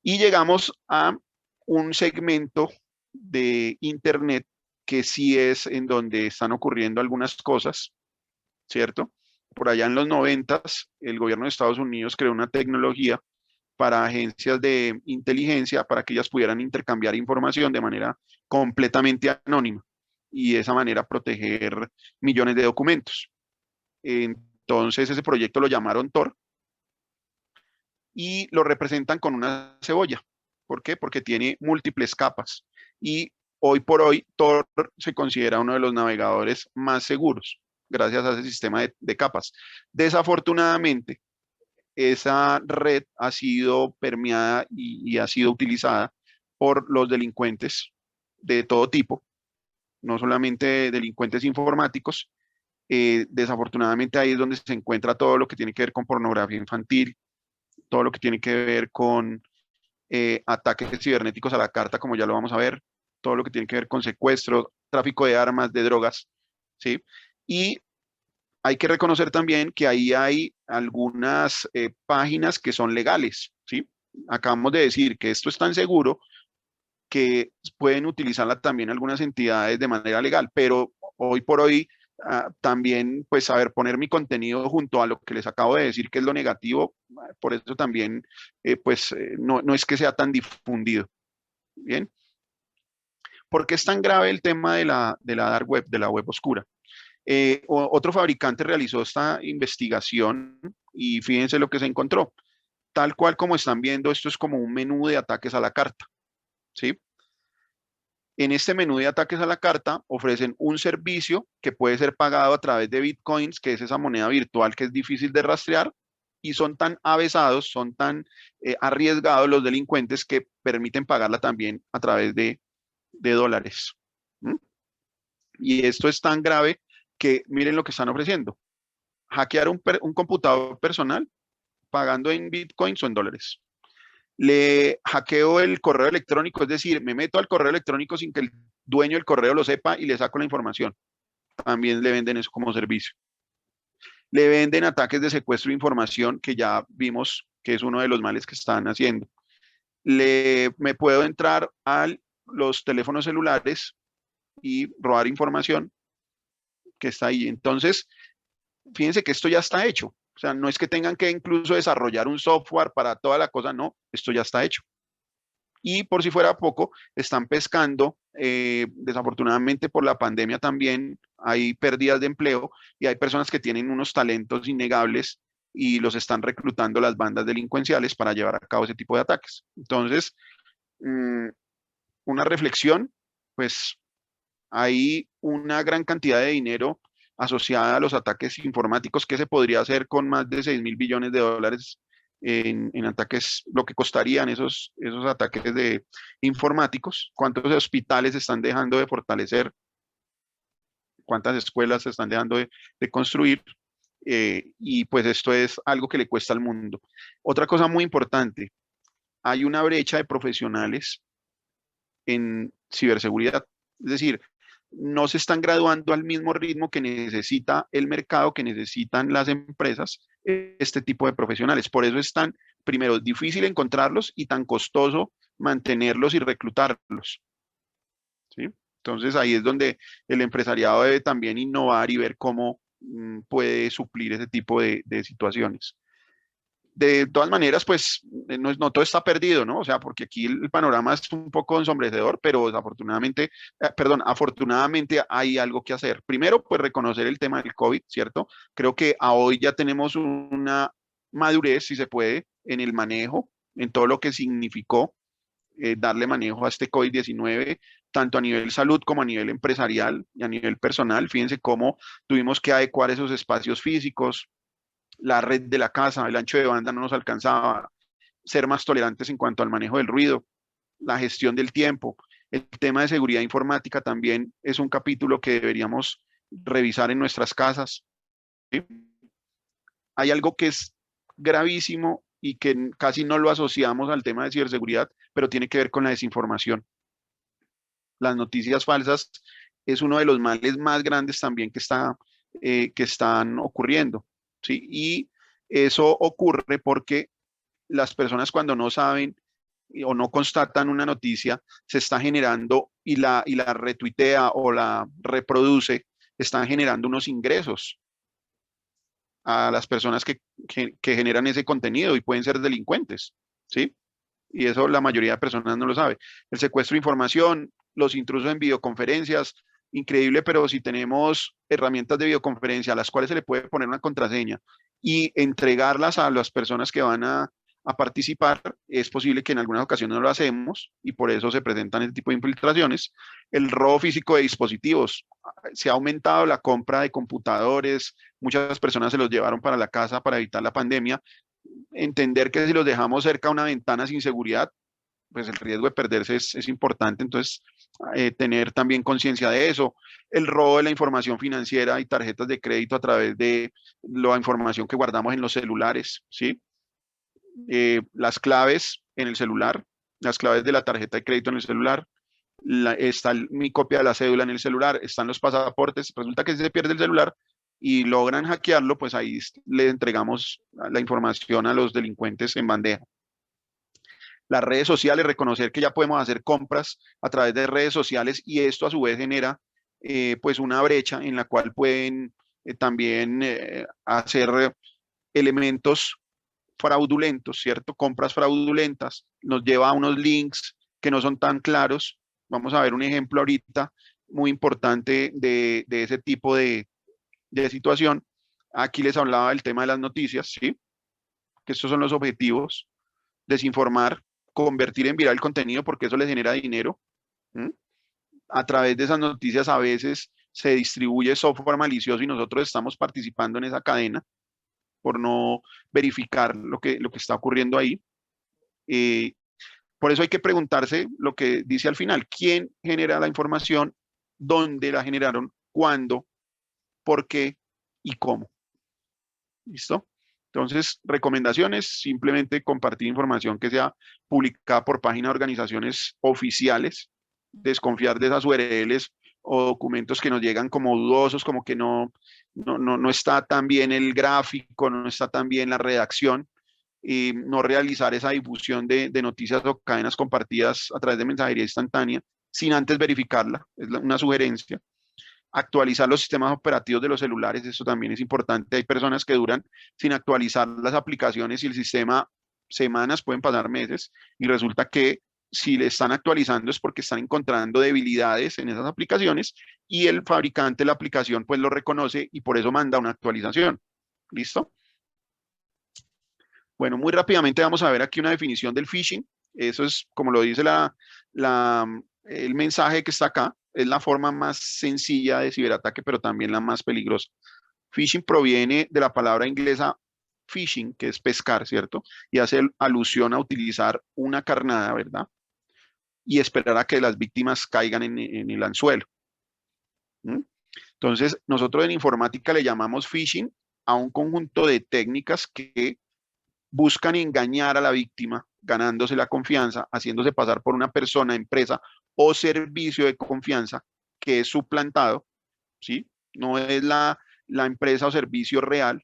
Y llegamos a un segmento de Internet que sí es en donde están ocurriendo algunas cosas, ¿cierto? Por allá en los 90, el gobierno de Estados Unidos creó una tecnología para agencias de inteligencia para que ellas pudieran intercambiar información de manera completamente anónima y de esa manera proteger millones de documentos. Entonces ese proyecto lo llamaron Tor y lo representan con una cebolla. ¿Por qué? Porque tiene múltiples capas y hoy por hoy Tor se considera uno de los navegadores más seguros gracias a ese sistema de capas. Desafortunadamente, esa red ha sido permeada y ha sido utilizada por los delincuentes de todo tipo, no solamente delincuentes informáticos. Desafortunadamente ahí es donde se encuentra todo lo que tiene que ver con pornografía infantil, todo lo que tiene que ver con ataques cibernéticos a la carta, como ya lo vamos a ver, todo lo que tiene que ver con secuestro, tráfico de armas, de drogas, ¿sí? Y hay que reconocer también que ahí hay algunas páginas que son legales, ¿sí? Acabamos de decir que esto es tan seguro que pueden utilizarla también algunas entidades de manera legal, pero hoy por hoy también, pues, saber poner mi contenido junto a lo que les acabo de decir, que es lo negativo, por eso también, no es que sea tan difundido, ¿bien? ¿Por qué es tan grave el tema de la dark web, de la web oscura? Otro fabricante realizó esta investigación y fíjense lo que se encontró. Tal cual como están viendo, esto es como un menú de ataques a la carta, ¿sí? En este menú de ataques a la carta ofrecen un servicio que puede ser pagado a través de bitcoins, que es esa moneda virtual que es difícil de rastrear, y son tan avesados, son tan arriesgados los delincuentes que permiten pagarla también a través de dólares. ¿Mm? Y esto es tan grave que miren lo que están ofreciendo. Hackear un computador personal pagando en bitcoins o en dólares. Le hackeo el correo electrónico, es decir, me meto al correo electrónico sin que el dueño del correo lo sepa y le saco la información. También le venden eso como servicio. Le venden ataques de secuestro de información, que ya vimos que es uno de los males que están haciendo. Me puedo entrar a los teléfonos celulares y robar información que está ahí. Entonces, fíjense que esto ya está hecho. O sea, no es que tengan que incluso desarrollar un software para toda la cosa, no, esto ya está hecho. Y por si fuera poco, están pescando, desafortunadamente por la pandemia también hay pérdidas de empleo y hay personas que tienen unos talentos innegables y los están reclutando las bandas delincuenciales para llevar a cabo ese tipo de ataques. Entonces, mmm, una reflexión, pues hay una gran cantidad de dinero asociada a los ataques informáticos que se podría hacer con más de 6.000 billones de dólares en ataques, lo que costarían esos ataques informáticos, cuántos hospitales se están dejando de fortalecer, cuántas escuelas se están dejando de construir, y pues esto es algo que le cuesta al mundo. Otra cosa muy importante, hay una brecha de profesionales en ciberseguridad, es decir, no se están graduando al mismo ritmo que necesita el mercado, que necesitan las empresas, este tipo de profesionales. Por eso es tan, primero, difícil encontrarlos y tan costoso mantenerlos y reclutarlos, ¿sí? Entonces ahí es donde el empresariado debe también innovar y ver cómo puede suplir ese tipo de situaciones. De todas maneras, pues no todo está perdido, ¿no? O sea, porque aquí el panorama es un poco ensombrecedor, pero desafortunadamente, perdón, afortunadamente hay algo que hacer. Primero, pues reconocer el tema del COVID, ¿cierto? Creo que a hoy ya tenemos una madurez, si se puede, en el manejo, en todo lo que significó darle manejo a este COVID-19, tanto a nivel salud como a nivel empresarial y a nivel personal. Fíjense cómo tuvimos que adecuar esos espacios físicos, la red de la casa, el ancho de banda no nos alcanzaba, ser más tolerantes en cuanto al manejo del ruido, la gestión del tiempo. El tema de seguridad informática también es un capítulo que deberíamos revisar en nuestras casas. ¿Sí? Hay algo que es gravísimo y que casi no lo asociamos al tema de ciberseguridad, pero tiene que ver con la desinformación. Las noticias falsas es uno de los males más grandes también que están ocurriendo. ¿Sí? Y eso ocurre porque las personas cuando no saben o no constatan una noticia, se está generando y la retuitea o la reproduce, están generando unos ingresos a las personas que generan ese contenido y pueden ser delincuentes, ¿sí? Y eso la mayoría de personas no lo sabe. El secuestro de información, los intrusos en videoconferencias, increíble, pero si tenemos herramientas de videoconferencia a las cuales se le puede poner una contraseña y entregarlas a las personas que van a participar, es posible que en algunas ocasiones no lo hacemos y por eso se presentan este tipo de infiltraciones. El robo físico de dispositivos. Se ha aumentado la compra de computadores, muchas personas se los llevaron para la casa para evitar la pandemia. Entender que si los dejamos cerca a una ventana sin seguridad, pues el riesgo de perderse es importante, entonces tener también conciencia de eso. El robo de la información financiera y tarjetas de crédito a través de la información que guardamos en los celulares, ¿sí? Las claves en el celular, las claves de la tarjeta de crédito en el celular, mi copia de la cédula en el celular, están los pasaportes, resulta que si se pierde el celular y logran hackearlo, pues ahí le entregamos la información a los delincuentes en bandeja. Las redes sociales, reconocer que ya podemos hacer compras a través de redes sociales y esto a su vez genera pues una brecha en la cual pueden también hacer elementos fraudulentos, ¿cierto? Compras fraudulentas, nos lleva a unos links que no son tan claros. Vamos a ver un ejemplo ahorita muy importante de ese tipo de situación. Aquí les hablaba del tema de las noticias, ¿sí? Que estos son los objetivos: desinformar, convertir en viral el contenido porque eso les genera dinero. ¿Mm? A través de esas noticias a veces se distribuye software malicioso y nosotros estamos participando en esa cadena por no verificar lo que está ocurriendo ahí. Eh, por eso hay que preguntarse lo que dice al final: ¿quién genera la información? ¿Dónde la generaron? ¿Cuándo? ¿Por qué? ¿Y cómo? ¿Listo? Entonces, recomendaciones: simplemente compartir información que sea publicada por páginas de organizaciones oficiales, desconfiar de esas URLs o documentos que nos llegan como dudosos, como que no está tan bien el gráfico, no está tan bien la redacción, y no realizar esa difusión de noticias o cadenas compartidas a través de mensajería instantánea sin antes verificarla, es una sugerencia. Actualizar los sistemas operativos de los celulares, eso también es importante. Hay personas que duran sin actualizar las aplicaciones y el sistema semanas, pueden pasar meses, y resulta que si le están actualizando es porque están encontrando debilidades en esas aplicaciones y el fabricante de la aplicación pues lo reconoce y por eso manda una actualización. ¿Listo? Bueno, muy rápidamente vamos a ver aquí una definición del phishing. Eso es, como lo dice el mensaje que está acá, es la forma más sencilla de ciberataque, pero también la más peligrosa. Phishing proviene de la palabra inglesa fishing, que es pescar, ¿cierto? Y hace alusión a utilizar una carnada, ¿verdad? Y esperar a que las víctimas caigan en el anzuelo. ¿Mm? Entonces, nosotros en informática le llamamos phishing a un conjunto de técnicas que buscan engañar a la víctima, ganándose la confianza, haciéndose pasar por una persona, empresa o servicio de confianza que es suplantado, ¿sí? No es la empresa o servicio real,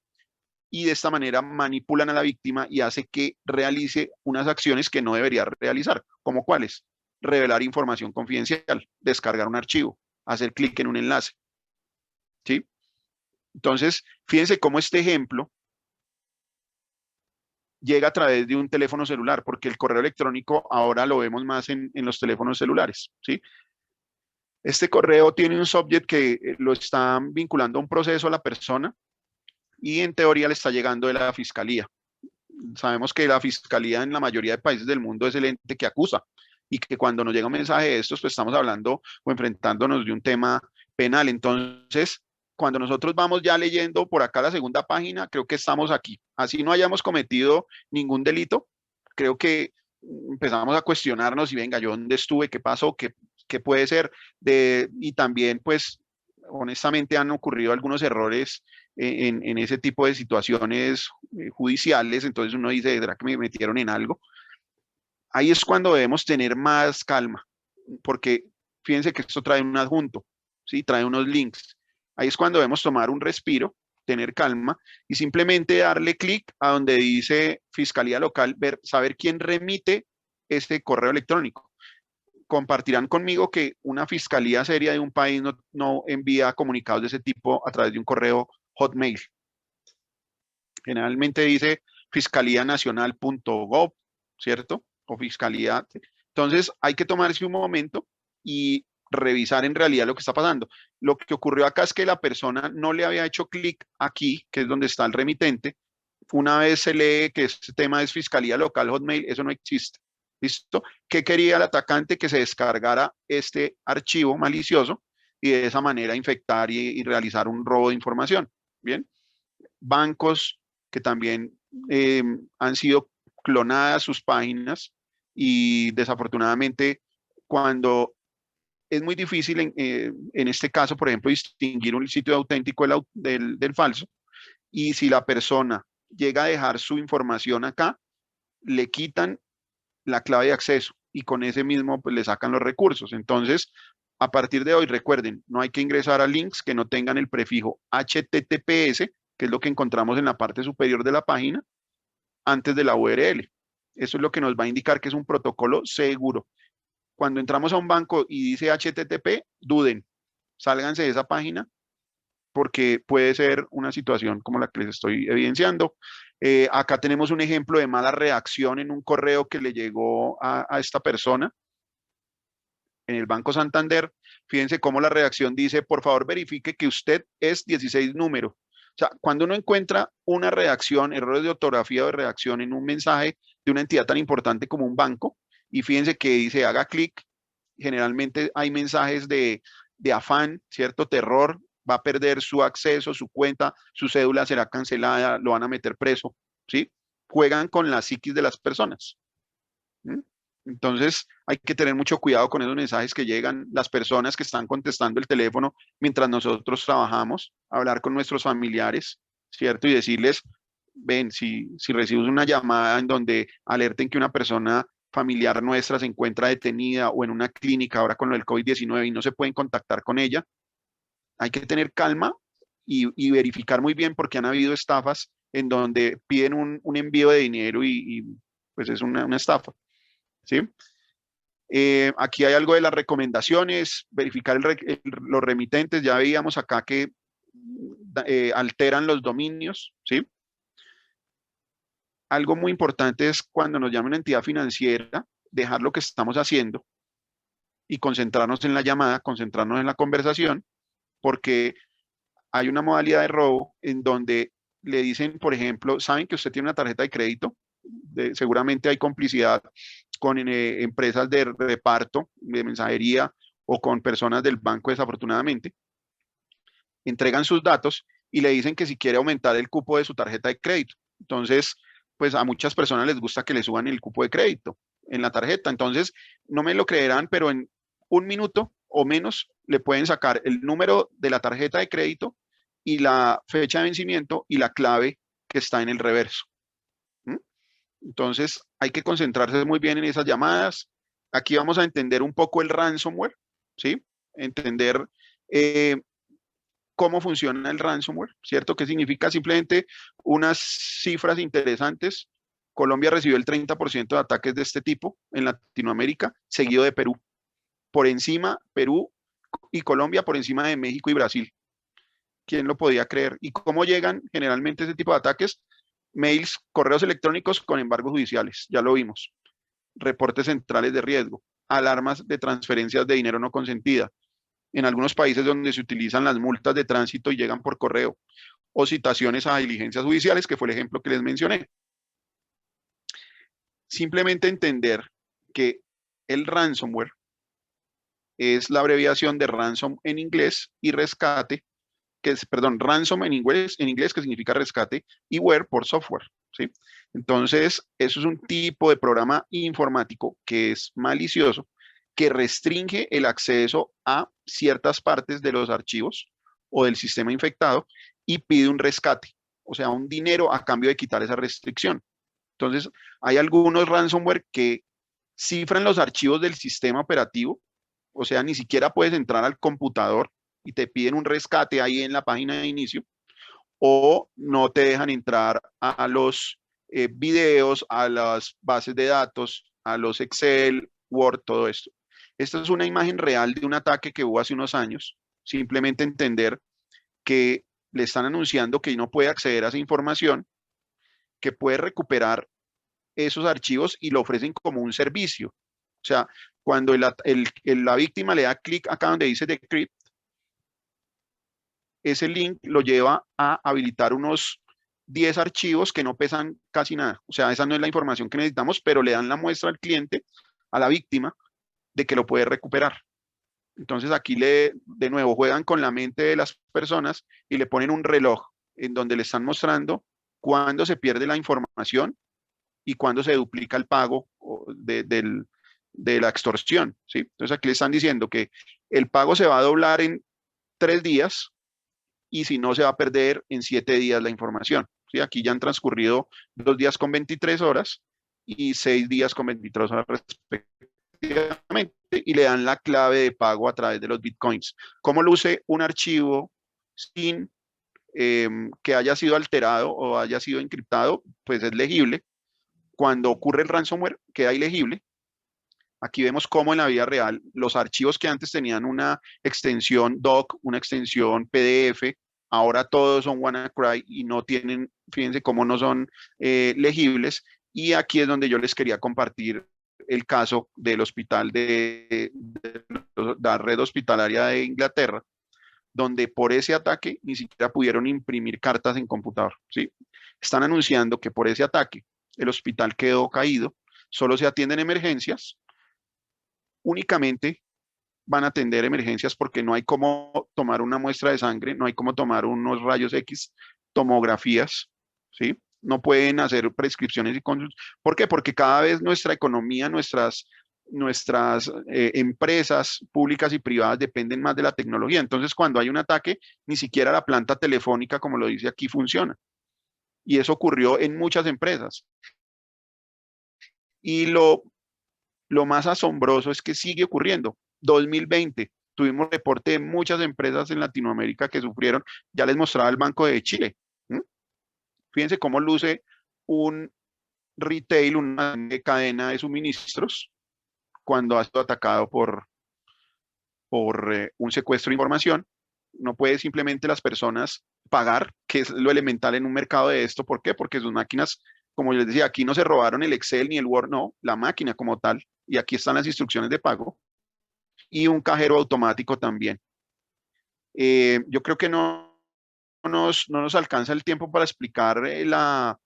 y de esta manera manipulan a la víctima y hace que realice unas acciones que no debería realizar, como cuáles: revelar información confidencial, descargar un archivo, hacer clic en un enlace, ¿sí? Entonces, fíjense cómo este ejemplo llega a través de un teléfono celular, porque el correo electrónico ahora lo vemos más en los teléfonos celulares, ¿sí? Este correo tiene un subject que lo está vinculando a un proceso a la persona y en teoría le está llegando de la fiscalía. Sabemos que la fiscalía en la mayoría de países del mundo es el ente que acusa y que cuando nos llega un mensaje de estos, pues estamos hablando o enfrentándonos de un tema penal. Entonces, cuando nosotros vamos ya leyendo por acá la segunda página, creo que estamos aquí. Así no hayamos cometido ningún delito, creo que empezamos a cuestionarnos y venga, yo dónde estuve, qué pasó, qué puede ser. Y también, pues, honestamente han ocurrido algunos errores en ese tipo de situaciones judiciales, entonces uno dice, ¿será que me metieron en algo? Ahí es cuando debemos tener más calma, porque fíjense que esto trae un adjunto, ¿sí? Trae unos links. Ahí es cuando debemos tomar un respiro, tener calma y simplemente darle clic a donde dice Fiscalía Local, saber quién remite este correo electrónico. Compartirán conmigo que una fiscalía seria de un país no envía comunicados de ese tipo a través de un correo Hotmail. Generalmente dice fiscalianacional.gov, ¿cierto? O fiscalía. Entonces hay que tomarse un momento y revisar en realidad lo que está pasando. Lo que ocurrió acá es que la persona no le había hecho clic aquí, que es donde está el remitente. Una vez se lee que este tema es Fiscalía Local Hotmail, eso no existe. ¿Listo? ¿Qué quería el atacante? Que se descargara este archivo malicioso y de esa manera infectar y realizar un robo de información. Bien. Bancos que también han sido clonadas sus páginas y desafortunadamente cuando es muy difícil en este caso, por ejemplo, distinguir un sitio auténtico del falso y si la persona llega a dejar su información acá, le quitan la clave de acceso y con ese mismo pues, le sacan los recursos. Entonces, a partir de hoy, recuerden, no hay que ingresar a links que no tengan el prefijo HTTPS, que es lo que encontramos en la parte superior de la página, antes de la URL. Eso es lo que nos va a indicar que es un protocolo seguro. Cuando entramos a un banco y dice HTTP, duden, sálganse de esa página porque puede ser una situación como la que les estoy evidenciando. Acá tenemos un ejemplo de mala reacción en un correo que le llegó a esta persona en el Banco Santander. Fíjense cómo la reacción dice, por favor verifique que usted es 16 número. O sea, cuando uno encuentra una redacción, errores de ortografía o de redacción en un mensaje de una entidad tan importante como un banco, y fíjense que dice haga clic, generalmente hay mensajes de afán, cierto terror, va a perder su acceso, su cuenta, su cédula será cancelada, lo van a meter preso, ¿sí? Juegan con la psiquis de las personas. ¿Mm? Entonces hay que tener mucho cuidado con esos mensajes que llegan, las personas que están contestando el teléfono mientras nosotros trabajamos, hablar con nuestros familiares, ¿cierto? Y decirles, ven, si recibes una llamada en donde alerten que una persona familiar nuestra se encuentra detenida o en una clínica ahora con lo del COVID-19 y no se pueden contactar con ella, hay que tener calma y verificar muy bien porque han habido estafas en donde piden un envío de dinero pues es una estafa, ¿sí? Aquí hay algo de las recomendaciones, verificar los remitentes, ya veíamos acá que alteran los dominios, ¿sí? Algo muy importante es cuando nos llama una entidad financiera, dejar lo que estamos haciendo y concentrarnos en la llamada, concentrarnos en la conversación, porque hay una modalidad de robo en donde le dicen, por ejemplo, saben que usted tiene una tarjeta de crédito, seguramente hay complicidad con empresas de reparto, de mensajería o con personas del banco desafortunadamente, entregan sus datos y le dicen que si quiere aumentar el cupo de su tarjeta de crédito. Entonces, pues a muchas personas les gusta que le suban el cupo de crédito en la tarjeta. Entonces, no me lo creerán, pero en un minuto o menos le pueden sacar el número de la tarjeta de crédito y la fecha de vencimiento y la clave que está en el reverso. ¿Mm? Entonces, hay que concentrarse muy bien en esas llamadas. Aquí vamos a entender un poco el ransomware, ¿sí? Entender cómo funciona el ransomware, ¿cierto? ¿Qué significa? Simplemente unas cifras interesantes. Colombia recibió el 30% de ataques de este tipo en Latinoamérica, seguido de Perú. Por encima, Perú y Colombia por encima de México y Brasil. ¿Quién lo podía creer? ¿Y cómo llegan generalmente ese tipo de ataques? Mails, correos electrónicos con embargos judiciales, ya lo vimos. Reportes centrales de riesgo, alarmas de transferencias de dinero no consentida. En algunos países donde se utilizan las multas de tránsito y llegan por correo, o citaciones a diligencias judiciales, que fue el ejemplo que les mencioné. Simplemente entender que el ransomware es la abreviación de ransom en inglés y rescate, que es, perdón, ransom en inglés que significa rescate, y ware por software, ¿sí? Entonces, eso es un tipo de programa informático que es malicioso, que restringe el acceso a ciertas partes de los archivos o del sistema infectado y pide un rescate, o sea, un dinero a cambio de quitar esa restricción. Entonces, hay algunos ransomware que cifran los archivos del sistema operativo, o sea, ni siquiera puedes entrar al computador y te piden un rescate ahí en la página de inicio, o no te dejan entrar a los videos, a las bases de datos, a los Excel, Word, todo esto. Esta es una imagen real de un ataque que hubo hace unos años. Simplemente entender que le están anunciando que no puede acceder a esa información, que puede recuperar esos archivos y lo ofrecen como un servicio. O sea, cuando la víctima le da clic acá donde dice decrypt, ese link lo lleva a habilitar unos 10 archivos que no pesan casi nada. O sea, esa no es la información que necesitamos, pero le dan la muestra al cliente, a la víctima, de que lo puede recuperar. Entonces aquí de nuevo, juegan con la mente de las personas y le ponen un reloj en donde le están mostrando cuándo se pierde la información y cuándo se duplica el pago de la extorsión, ¿sí? Entonces aquí le están diciendo que el pago se va a doblar en 3 días y si no se va a perder en 7 días la información, ¿sí? Aquí ya han transcurrido 2 días con 23 horas y 6 días con 23 horas respectivamente y le dan la clave de pago a través de los bitcoins. ¿Cómo luce un archivo sin que haya sido alterado o haya sido encriptado? Pues es legible. Cuando ocurre el ransomware, queda ilegible. Aquí vemos cómo en la vida real los archivos que antes tenían una extensión doc, una extensión PDF, ahora todos son WannaCry y no tienen, fíjense cómo no son legibles. Y aquí es donde yo les quería compartir el caso del hospital de la red hospitalaria de Inglaterra, donde por ese ataque ni siquiera pudieron imprimir cartas en computador, ¿sí? Están anunciando que por ese ataque el hospital quedó caído, solo se atienden emergencias, únicamente van a atender emergencias porque no hay cómo tomar una muestra de sangre, no hay cómo tomar unos rayos X, tomografías, ¿sí? No pueden hacer prescripciones y consultas. ¿Por qué? Porque cada vez nuestra economía, nuestras empresas públicas y privadas dependen más de la tecnología. Entonces, cuando hay un ataque, ni siquiera la planta telefónica, como lo dice aquí, funciona. Y eso ocurrió en muchas empresas. Y lo más asombroso es que sigue ocurriendo. 2020, tuvimos reporte de muchas empresas en Latinoamérica que sufrieron. Ya les mostraba el Banco de Chile. ¿Mm? Fíjense cómo luce un retail, una cadena de suministros, cuando ha sido atacado por un secuestro de información. No puede simplemente las personas pagar, que es lo elemental en un mercado de esto. ¿Por qué? Porque sus máquinas, como les decía, aquí no se robaron el Excel ni el Word, no, la máquina como tal. Y aquí están las instrucciones de pago y un cajero automático también. Yo creo que no nos alcanza el tiempo para explicar la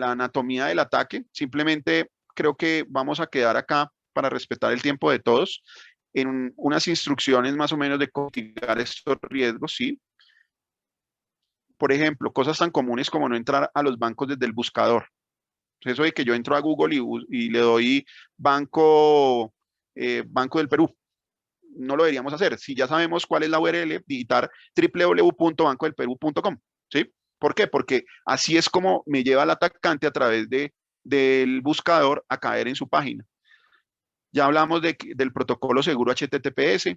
anatomía del ataque. Simplemente creo que vamos a quedar acá para respetar el tiempo de todos en unas instrucciones más o menos de mitigar estos riesgos, ¿sí? Por ejemplo, cosas tan comunes como no entrar a los bancos desde el buscador. Eso de que yo entro a Google y le doy Banco del Perú, no lo deberíamos hacer. Si ya sabemos cuál es la URL, digitar www.bancodelperú.com, ¿sí? ¿Por qué? Porque así es como me lleva el atacante a través del buscador a caer en su página. Ya hablamos del protocolo seguro HTTPS.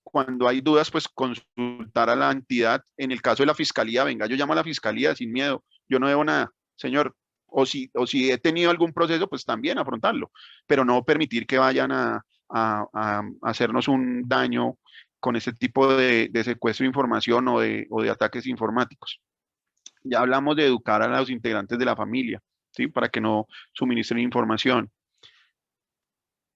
Cuando hay dudas, pues consultar a la entidad. En el caso de la fiscalía, venga, yo llamo a la fiscalía sin miedo. Yo no debo nada, señor. O si he tenido algún proceso, pues también afrontarlo, pero no permitir que vayan a hacernos un daño con ese tipo de secuestro de información o de ataques informáticos. Ya hablamos de educar a los integrantes de la familia, ¿sí? Para que no suministren información.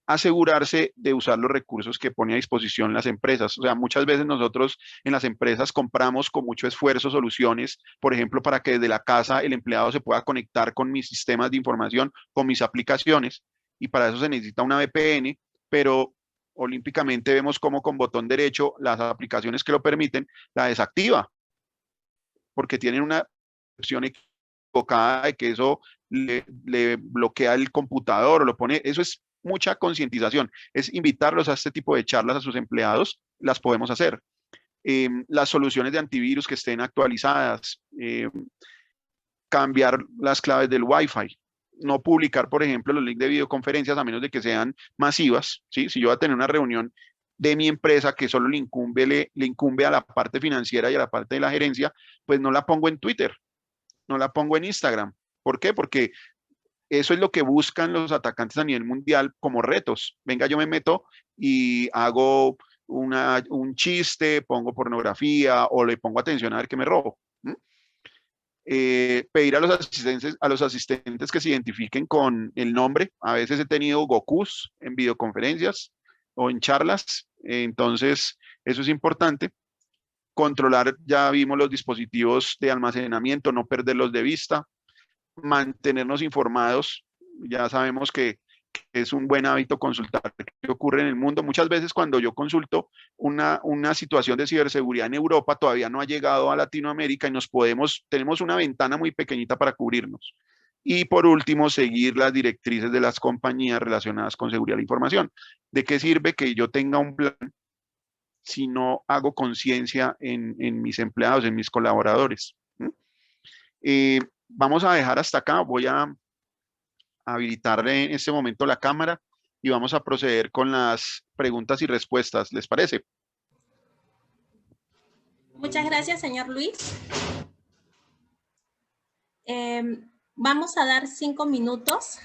Asegurarse de usar los recursos que pone a disposición las empresas. O sea, muchas veces nosotros en las empresas compramos con mucho esfuerzo soluciones, por ejemplo, para que desde la casa el empleado se pueda conectar con mis sistemas de información, con mis aplicaciones, y para eso se necesita una VPN, pero olímpicamente vemos cómo con botón derecho las aplicaciones que lo permiten la desactiva, porque tienen una opción equivocada de que eso le bloquea el computador o lo pone, eso es mucha concientización, es invitarlos a este tipo de charlas a sus empleados, las podemos hacer. Las soluciones de antivirus que estén actualizadas, cambiar las claves del Wi-Fi, no publicar, por ejemplo, los links de videoconferencias a menos de que sean masivas, ¿sí? Si yo voy a tener una reunión de mi empresa que solo le incumbe a la parte financiera y a la parte de la gerencia, pues no la pongo en Twitter, no la pongo en Instagram. ¿Por qué? Porque eso es lo que buscan los atacantes a nivel mundial como retos. Venga, yo me meto y hago un chiste, pongo pornografía o le pongo atención a ver qué me robo. Pedir a los asistentes que se identifiquen con el nombre. A veces he tenido Gokus en videoconferencias o en charlas, entonces eso es importante. Controlar, ya vimos los dispositivos de almacenamiento, no perderlos de vista, mantenernos informados. Ya sabemos que es un buen hábito consultar qué ocurre en el mundo. Muchas veces cuando yo consulto una situación de ciberseguridad en Europa, todavía no ha llegado a Latinoamérica y tenemos una ventana muy pequeñita para cubrirnos. Y por último, seguir las directrices de las compañías relacionadas con seguridad de la información. ¿De qué sirve que yo tenga un plan si no hago conciencia en mis empleados, en mis colaboradores? Vamos a dejar hasta acá. Voy a habilitar en este momento la cámara y vamos a proceder con las preguntas y respuestas. ¿Les parece? Muchas gracias, señor Luis. Vamos a dar 5 minutos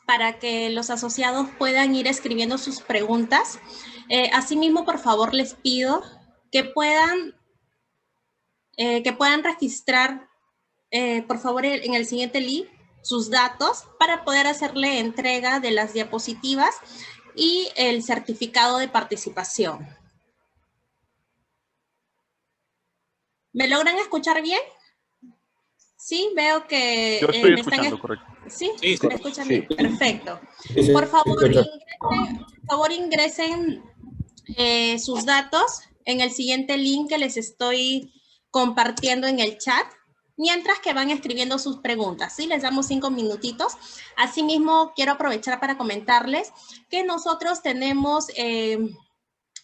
para que los asociados puedan ir escribiendo sus preguntas. Asimismo, por favor, les pido que puedan registrar, por favor, en el siguiente link sus datos para poder hacerle entrega de las diapositivas y el certificado de participación. ¿Me logran escuchar bien? Sí, veo que Yo estoy escuchando, correcto. ¿Sí? Sí, ¿me escuchan bien? Perfecto. Por favor, ingresen sus datos en el siguiente link que les estoy compartiendo en el chat, mientras que van escribiendo sus preguntas. ¿Sí? Les damos 5 minutitos. Asimismo, quiero aprovechar para comentarles que nosotros tenemos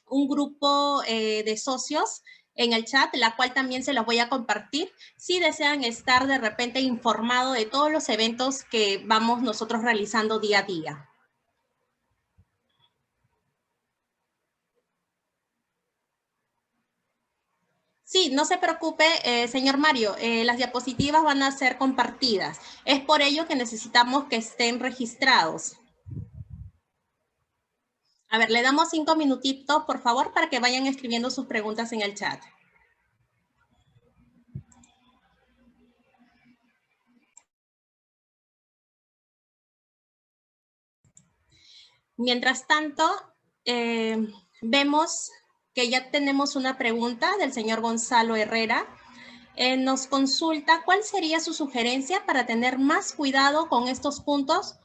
un grupo de socios en el chat, la cual también se los voy a compartir si desean estar de repente informado de todos los eventos que vamos nosotros realizando día a día. Sí, no se preocupe, señor Mario, las diapositivas van a ser compartidas. Es por ello que necesitamos que estén registrados. A ver, le damos 5 minutitos, por favor, para que vayan escribiendo sus preguntas en el chat. Mientras tanto, vemos que ya tenemos una pregunta del señor Gonzalo Herrera. Nos consulta cuál sería su sugerencia para tener más cuidado con estos puntos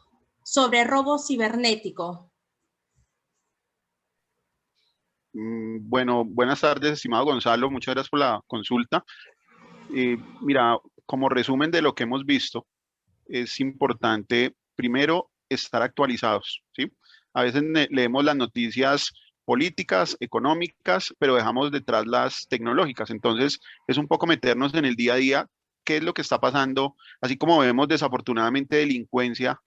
sobre robo cibernético. Bueno, buenas tardes, estimado Gonzalo. Muchas gracias por la consulta. Mira, como resumen de lo que hemos visto, es importante, primero, estar actualizados, ¿sí? A veces leemos las noticias políticas, económicas, pero dejamos detrás las tecnológicas. Entonces, es un poco meternos en el día a día, qué es lo que está pasando, así como vemos desafortunadamente delincuencia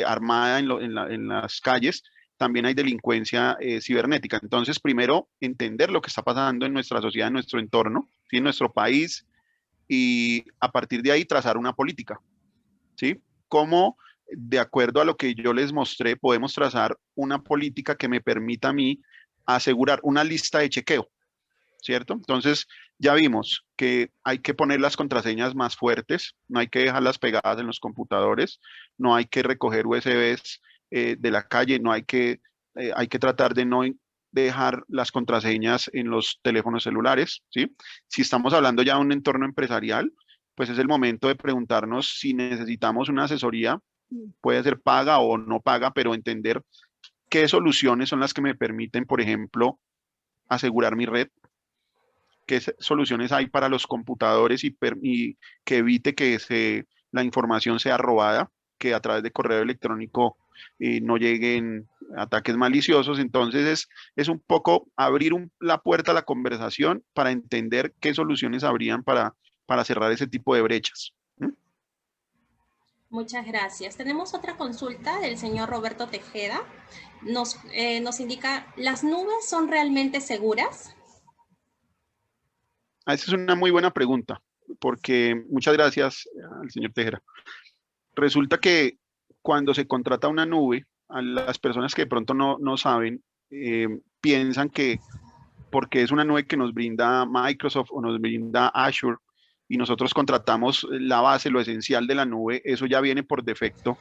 armada en las calles, también hay delincuencia cibernética. Entonces, primero, entender lo que está pasando en nuestra sociedad, en nuestro entorno, ¿sí? En nuestro país, y a partir de ahí trazar una política. ¿Sí? Cómo, de acuerdo a lo que yo les mostré, podemos trazar una política que me permita a mí asegurar una lista de chequeo. ¿cierto? Entonces, ya vimos que hay que poner las contraseñas más fuertes, no hay que dejarlas pegadas en los computadores, no hay que recoger USBs de la calle, no hay que tratar de no dejar las contraseñas en los teléfonos celulares, ¿sí? Si estamos hablando ya de un entorno empresarial, pues es el momento de preguntarnos si necesitamos una asesoría, puede ser paga o no paga, pero entender qué soluciones son las que me permiten, por ejemplo, asegurar mi red, qué soluciones hay para los computadores y que evite que la información sea robada, que a través de correo electrónico no lleguen ataques maliciosos. Entonces es un poco abrir la puerta a la conversación para entender qué soluciones habrían para cerrar ese tipo de brechas. Muchas gracias. Tenemos otra consulta del señor Roberto Tejeda. Nos indica, ¿las nubes son realmente seguras? Esa es una muy buena pregunta, porque muchas gracias al señor Tejera. Resulta que cuando se contrata una nube, a las personas que de pronto no saben, piensan que porque es una nube que nos brinda Microsoft o nos brinda Azure y nosotros contratamos la base, lo esencial de la nube, eso ya viene por defecto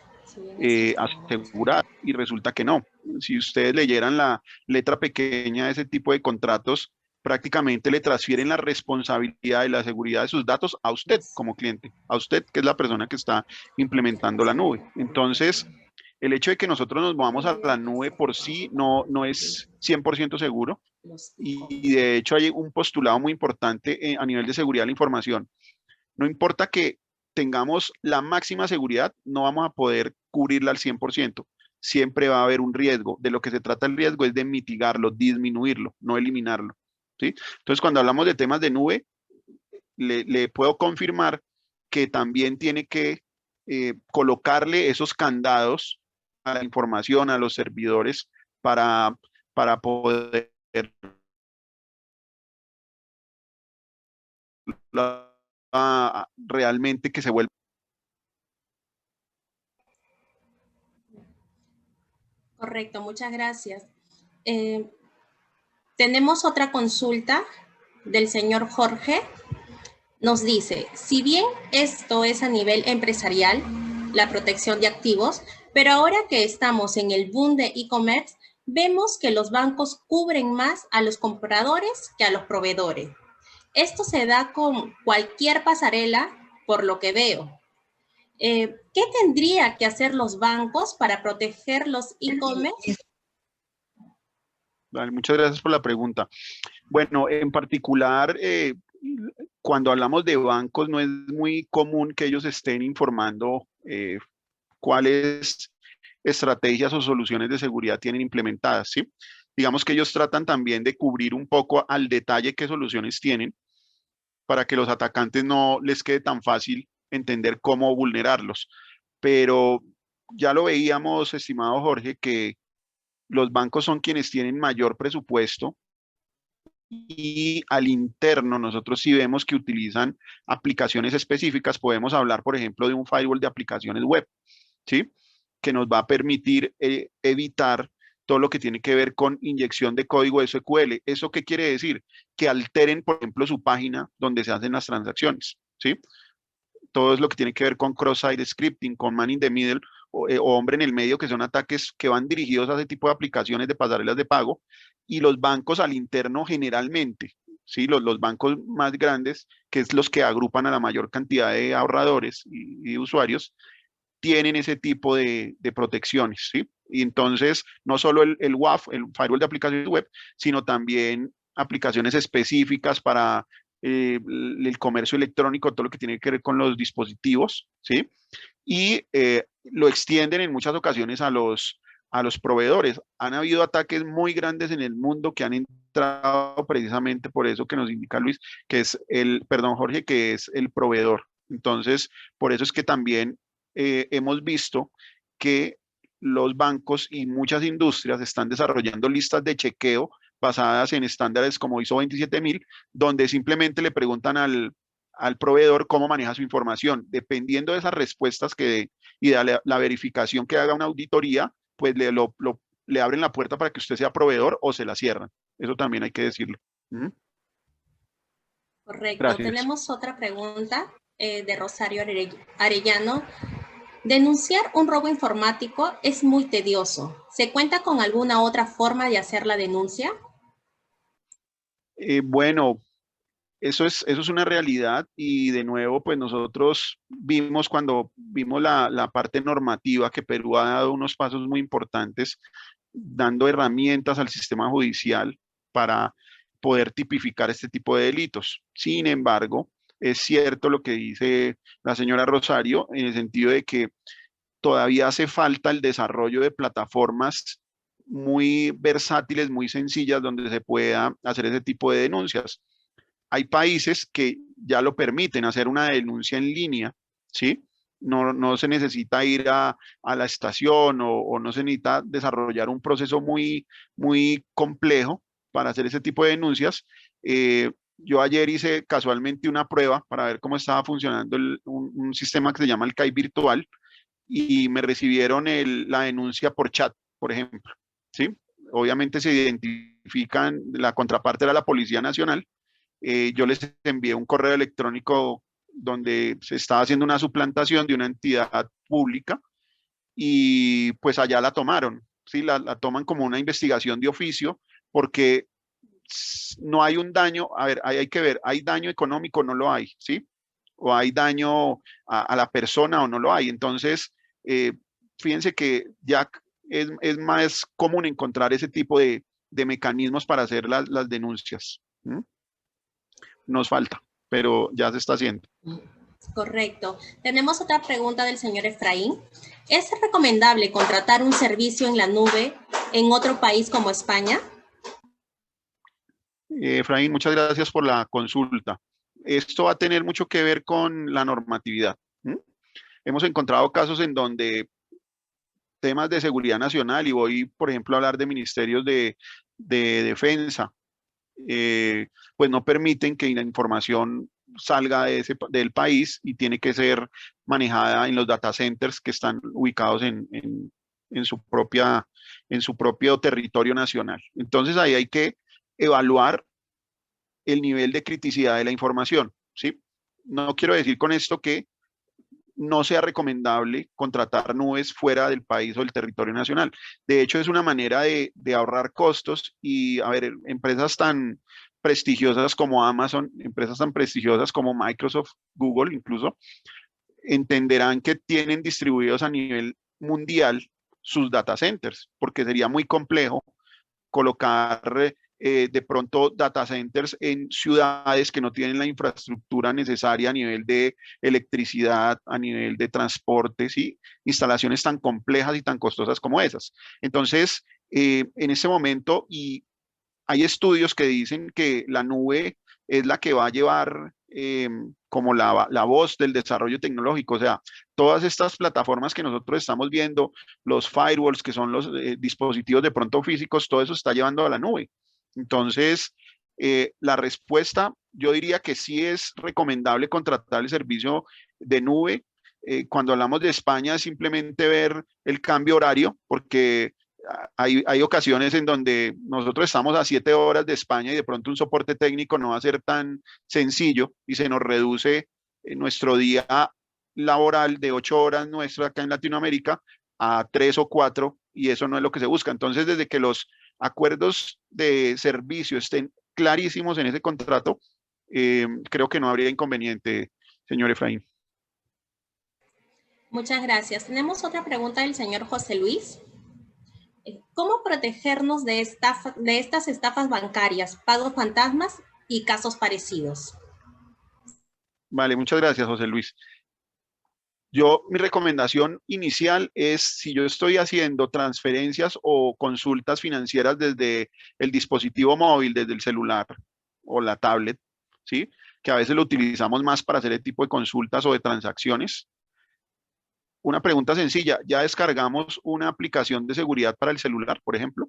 asegurado y resulta que no. Si ustedes leyeran la letra pequeña de ese tipo de contratos, prácticamente le transfieren la responsabilidad de la seguridad de sus datos a usted como cliente, a usted que es la persona que está implementando la nube. Entonces, el hecho de que nosotros nos movamos a la nube por sí no es 100% seguro y de hecho hay un postulado muy importante a nivel de seguridad de la información. No importa que tengamos la máxima seguridad, no vamos a poder cubrirla al 100%. Siempre va a haber un riesgo. De lo que se trata el riesgo es de mitigarlo, disminuirlo, no eliminarlo. ¿Sí? Entonces, cuando hablamos de temas de nube, le puedo confirmar que también tiene que colocarle esos candados a la información, a los servidores, para poder realmente que se vuelva. Correcto, muchas gracias. Tenemos otra consulta del señor Jorge. Nos dice, si bien esto es a nivel empresarial, la protección de activos, pero ahora que estamos en el boom de e-commerce, vemos que los bancos cubren más a los compradores que a los proveedores. Esto se da con cualquier pasarela, por lo que veo. ¿Qué tendría que hacer los bancos para proteger los e-commerce? Vale, muchas gracias por la pregunta. Bueno, en particular, cuando hablamos de bancos, no es muy común que ellos estén informando cuáles estrategias o soluciones de seguridad tienen implementadas, ¿sí? Digamos que ellos tratan también de cubrir un poco al detalle qué soluciones tienen para que los atacantes no les quede tan fácil entender cómo vulnerarlos. Pero ya lo veíamos, estimado Jorge, que los bancos son quienes tienen mayor presupuesto y al interno nosotros sí vemos que utilizan aplicaciones específicas. Podemos hablar, por ejemplo, de un firewall de aplicaciones web, ¿sí? Que nos va a permitir evitar todo lo que tiene que ver con inyección de código SQL. ¿Eso qué quiere decir? Que alteren, por ejemplo, su página donde se hacen las transacciones, ¿sí? Todo es lo que tiene que ver con cross-site scripting, con man in the middle o hombre en el medio, que son ataques que van dirigidos a ese tipo de aplicaciones de pasarelas de pago, y los bancos al interno generalmente, ¿sí? Los bancos más grandes, que es los que agrupan a la mayor cantidad de ahorradores y usuarios, tienen ese tipo de protecciones, ¿sí? Y entonces, no solo el WAF, el Firewall de aplicaciones web, sino también aplicaciones específicas para el comercio electrónico, todo lo que tiene que ver con los dispositivos, ¿sí? Y lo extienden en muchas ocasiones a los proveedores. Han habido ataques muy grandes en el mundo que han entrado precisamente por eso que nos indica Luis, que es perdón Jorge, que es el proveedor. Entonces, por eso es que también hemos visto que los bancos y muchas industrias están desarrollando listas de chequeo basadas en estándares como ISO 27000, donde simplemente le preguntan al proveedor cómo maneja su información. Dependiendo de esas respuestas que dé y de la verificación que haga una auditoría, pues le abren la puerta para que usted sea proveedor o se la cierran. Eso también hay que decirlo. ¿Mm? Correcto. Gracias. Tenemos otra pregunta de Rosario Arellano. Denunciar un robo informático es muy tedioso. ¿Se cuenta con alguna otra forma de hacer la denuncia? Bueno, eso es una realidad y de nuevo, pues nosotros vimos cuando vimos la parte normativa que Perú ha dado unos pasos muy importantes, dando herramientas al sistema judicial para poder tipificar este tipo de delitos. Sin embargo, es cierto lo que dice la señora Rosario en el sentido de que todavía hace falta el desarrollo de plataformas muy versátiles, muy sencillas, donde se pueda hacer ese tipo de denuncias. Hay países que ya lo permiten, hacer una denuncia en línea, ¿sí? No se necesita ir a la estación o no se necesita desarrollar un proceso muy complejo para hacer ese tipo de denuncias. Yo ayer hice casualmente una prueba para ver cómo estaba funcionando un sistema que se llama el CAI virtual y me recibieron la denuncia por chat, por ejemplo, ¿sí? Obviamente se identifican, la contraparte era la Policía Nacional. Yo les envié un correo electrónico donde se estaba haciendo una suplantación de una entidad pública y pues allá la tomaron, ¿sí? La toman como una investigación de oficio porque no hay un daño, a ver, hay que ver, ¿hay daño económico o no lo hay? ¿Sí? O hay daño a la persona o no lo hay. Entonces, eh, fíjense que ya es más común encontrar ese tipo de mecanismos para hacer las denuncias. ¿Mm? Nos falta, pero ya se está haciendo. Correcto. Tenemos otra pregunta del señor Efraín. ¿Es recomendable contratar un servicio en la nube en otro país como España? Efraín, muchas gracias por la consulta. Esto va a tener mucho que ver con la normatividad. ¿Mm? Hemos encontrado casos en donde temas de seguridad nacional, y voy, por ejemplo, a hablar de ministerios de defensa, pues no permiten que la información salga del país y tiene que ser manejada en los data centers que están ubicados en en su propio territorio nacional. Entonces ahí hay que evaluar el nivel de criticidad de la información, ¿sí? No quiero decir con esto que no sea recomendable contratar nubes fuera del país o del territorio nacional. De hecho, es una manera de ahorrar costos y, a ver, empresas tan prestigiosas como Amazon, empresas tan prestigiosas como Microsoft, Google incluso, entenderán que tienen distribuidos a nivel mundial sus data centers, porque sería muy complejo colocar de pronto data centers en ciudades que no tienen la infraestructura necesaria a nivel de electricidad, a nivel de transporte, ¿sí? Instalaciones tan complejas y tan costosas como esas. Entonces, en este momento, y hay estudios que dicen que la nube es la que va a llevar como la voz del desarrollo tecnológico. O sea, todas estas plataformas que nosotros estamos viendo, los firewalls, que son los dispositivos de pronto físicos, todo eso está llevando a la nube. Entonces, la respuesta, yo diría que sí es recomendable contratar el servicio de nube. Cuando hablamos de España, es simplemente ver el cambio horario, porque hay ocasiones en donde nosotros estamos a 7 horas de España y de pronto un soporte técnico no va a ser tan sencillo y se nos reduce nuestro día laboral de 8 horas nuestro acá en Latinoamérica a 3 o 4, y eso no es lo que se busca. Entonces, desde que los acuerdos de servicio estén clarísimos en ese contrato, creo que no habría inconveniente, señor Efraín. Muchas gracias. Tenemos otra pregunta del señor José Luis. ¿Cómo protegernos de estas estafas bancarias, pagos fantasmas y casos parecidos? Vale, muchas gracias, José Luis. Mi recomendación inicial es, si yo estoy haciendo transferencias o consultas financieras desde el dispositivo móvil, desde el celular o la tablet, ¿sí? Que a veces lo utilizamos más para hacer el tipo de consultas o de transacciones. Una pregunta sencilla, ¿ya descargamos una aplicación de seguridad para el celular, por ejemplo?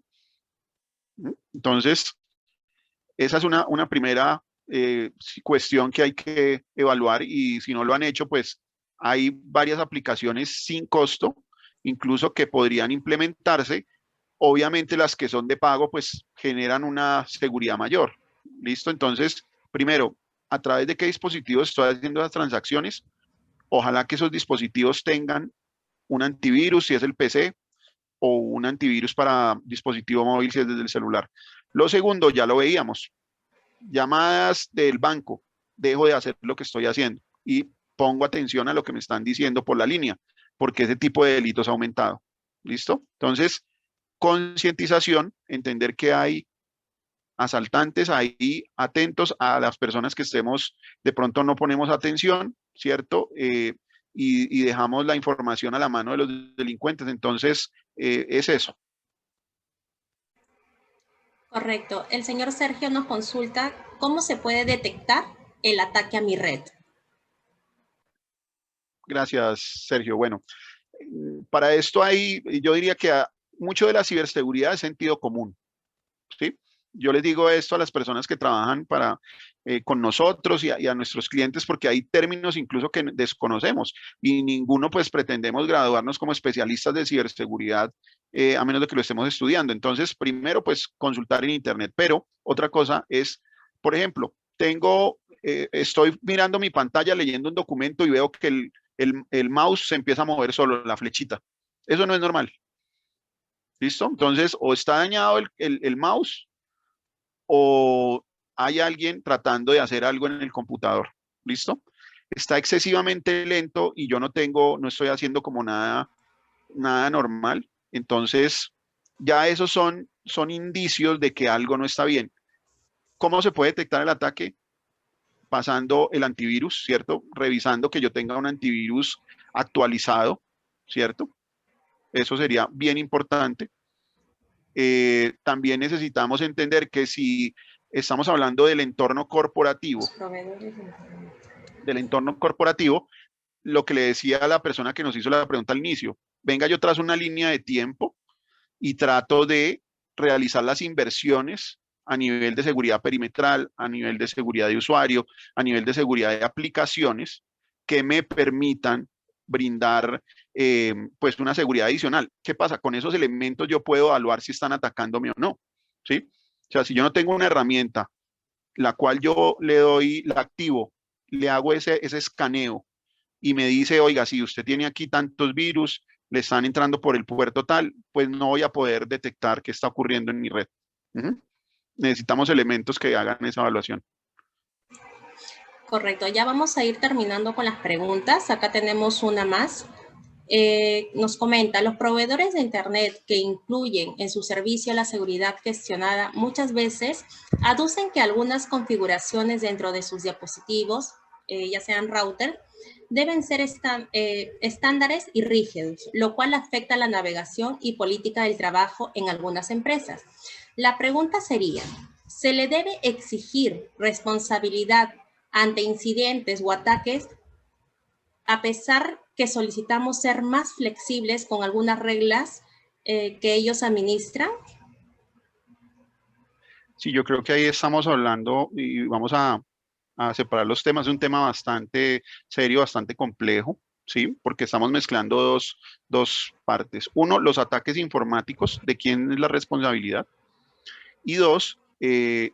Entonces, esa es una primera cuestión que hay que evaluar, y si no lo han hecho, pues hay varias aplicaciones sin costo, incluso que podrían implementarse. Obviamente las que son de pago, pues generan una seguridad mayor. ¿Listo? Entonces, primero, a través de qué dispositivos estoy haciendo las transacciones. Ojalá que esos dispositivos tengan un antivirus si es el PC o un antivirus para dispositivo móvil si es desde el celular. Lo segundo, ya lo veíamos, llamadas del banco, dejo de hacer lo que estoy haciendo y pongo atención a lo que me están diciendo por la línea, porque ese tipo de delitos ha aumentado. ¿Listo? Entonces, concientización, entender que hay asaltantes ahí, atentos a las personas que estemos, de pronto no ponemos atención, ¿cierto? Y dejamos la información a la mano de los delincuentes. Entonces, es eso. Correcto. El señor Sergio nos consulta cómo se puede detectar el ataque a mi red. Gracias, Sergio. Bueno, para esto hay, yo diría que mucho de la ciberseguridad es sentido común, ¿sí? Yo les digo esto a las personas que trabajan con nosotros y a nuestros clientes porque hay términos incluso que desconocemos y ninguno pues pretendemos graduarnos como especialistas de ciberseguridad a menos de que lo estemos estudiando. Entonces, primero pues consultar en internet, pero otra cosa es, por ejemplo, estoy mirando mi pantalla leyendo un documento y veo que el mouse se empieza a mover solo, la flechita. Eso no es normal. ¿Listo? Entonces, o está dañado el mouse o hay alguien tratando de hacer algo en el computador. ¿Listo? Está excesivamente lento y yo no estoy haciendo como nada normal. Entonces, ya esos son indicios de que algo no está bien. ¿Cómo se puede detectar el ataque? Pasando el antivirus, ¿cierto? Revisando que yo tenga un antivirus actualizado, ¿cierto? Eso sería bien importante. También necesitamos entender que si estamos hablando del entorno corporativo, lo que le decía a la persona que nos hizo la pregunta al inicio, venga, yo trazo una línea de tiempo y trato de realizar las inversiones a nivel de seguridad perimetral, a nivel de seguridad de usuario, a nivel de seguridad de aplicaciones que me permitan brindar pues una seguridad adicional. ¿Qué pasa? Con esos elementos yo puedo evaluar si están atacándome o no, ¿sí? O sea, si yo no tengo una herramienta la cual yo le doy, la activo, le hago ese escaneo y me dice, oiga, si usted tiene aquí tantos virus, le están entrando por el puerto tal, pues no voy a poder detectar qué está ocurriendo en mi red. Necesitamos elementos que hagan esa evaluación. Correcto, ya vamos a ir terminando con las preguntas. Acá tenemos una más. Nos comenta, los proveedores de Internet que incluyen en su servicio la seguridad gestionada muchas veces aducen que algunas configuraciones dentro de sus dispositivos, ya sean router, deben ser estándares y rígidos, lo cual afecta la navegación y política del trabajo en algunas empresas. La pregunta sería, ¿se le debe exigir responsabilidad ante incidentes o ataques a pesar que solicitamos ser más flexibles con algunas reglas que ellos administran? Sí, yo creo que ahí estamos hablando y vamos a separar los temas. Es un tema bastante serio, bastante complejo, ¿sí? Porque estamos mezclando dos partes. Uno, los ataques informáticos, de quién es la responsabilidad. Y dos, qué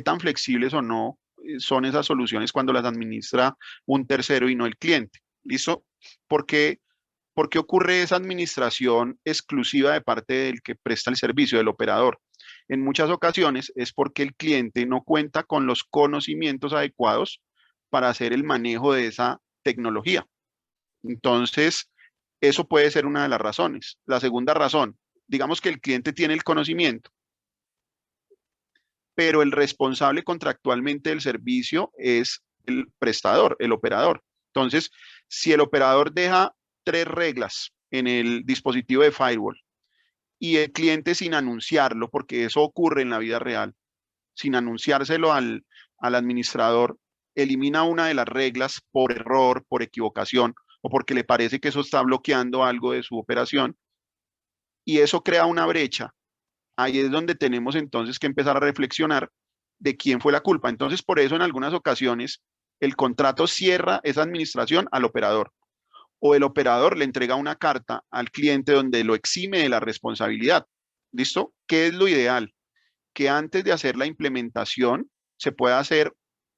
tan flexibles o no son esas soluciones cuando las administra un tercero y no el cliente. ¿Listo? Porque ¿Por qué ocurre esa administración exclusiva de parte del que presta el servicio, del operador? En muchas ocasiones es porque el cliente no cuenta con los conocimientos adecuados para hacer el manejo de esa tecnología. Entonces, eso puede ser una de las razones. La segunda razón, digamos que el cliente tiene el conocimiento, pero el responsable contractualmente del servicio es el prestador, el operador. Entonces, si el operador deja 3 reglas en el dispositivo de firewall y el cliente sin anunciarlo, porque eso ocurre en la vida real, sin anunciárselo al administrador, elimina una de las reglas por error, por equivocación o porque le parece que eso está bloqueando algo de su operación y eso crea una brecha. Ahí es donde tenemos entonces que empezar a reflexionar de quién fue la culpa. Entonces, por eso en algunas ocasiones el contrato cierra esa administración al operador o el operador le entrega una carta al cliente donde lo exime de la responsabilidad. ¿Listo? ¿Qué es lo ideal? Que antes de hacer la implementación se pueda hacer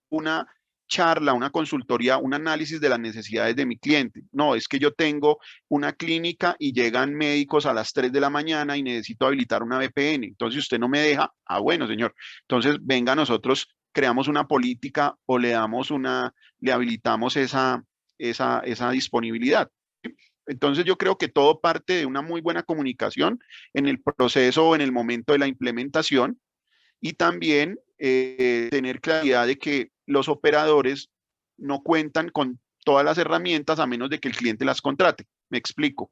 una charla, una consultoría, un análisis de las necesidades de mi cliente. No, es que yo tengo una clínica y llegan médicos a las 3 de la mañana y necesito habilitar una VPN. Entonces, usted no me deja. Ah, bueno, señor. Entonces, venga, nosotros creamos una política o le habilitamos esa disponibilidad. Entonces yo creo que todo parte de una muy buena comunicación en el proceso o en el momento de la implementación y también tener claridad de que los operadores no cuentan con todas las herramientas a menos de que el cliente las contrate. Me explico.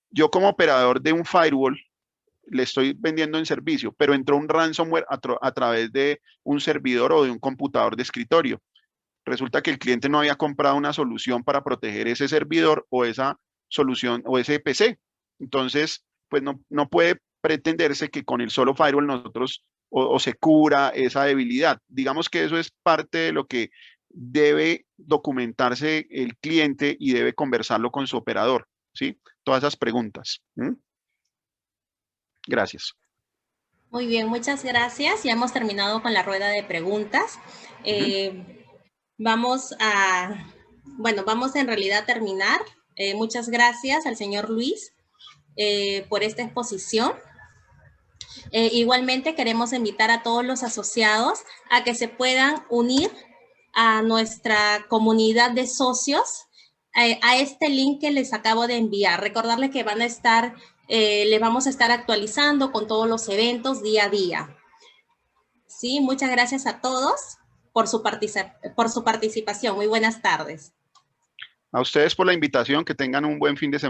Yo como operador de un firewall le estoy vendiendo en servicio, pero entró un ransomware a través de un servidor o de un computador de escritorio. Resulta que el cliente no había comprado una solución para proteger ese servidor o esa solución o ese PC. Entonces, pues no puede pretenderse que con el solo firewall nosotros o se cubra esa debilidad. Digamos que eso es parte de lo que debe documentarse el cliente y debe conversarlo con su operador, ¿sí? Todas esas preguntas. Gracias. Muy bien, muchas gracias. Ya hemos terminado con la rueda de preguntas. Vamos en realidad a terminar. Muchas gracias al señor Luis por esta exposición. Igualmente queremos invitar a todos los asociados a que se puedan unir a nuestra comunidad de socios a este link que les acabo de enviar. Recordarles que les vamos a estar actualizando con todos los eventos día a día. Sí, muchas gracias a todos por su participación. Muy buenas tardes. A ustedes por la invitación, que tengan un buen fin de semana.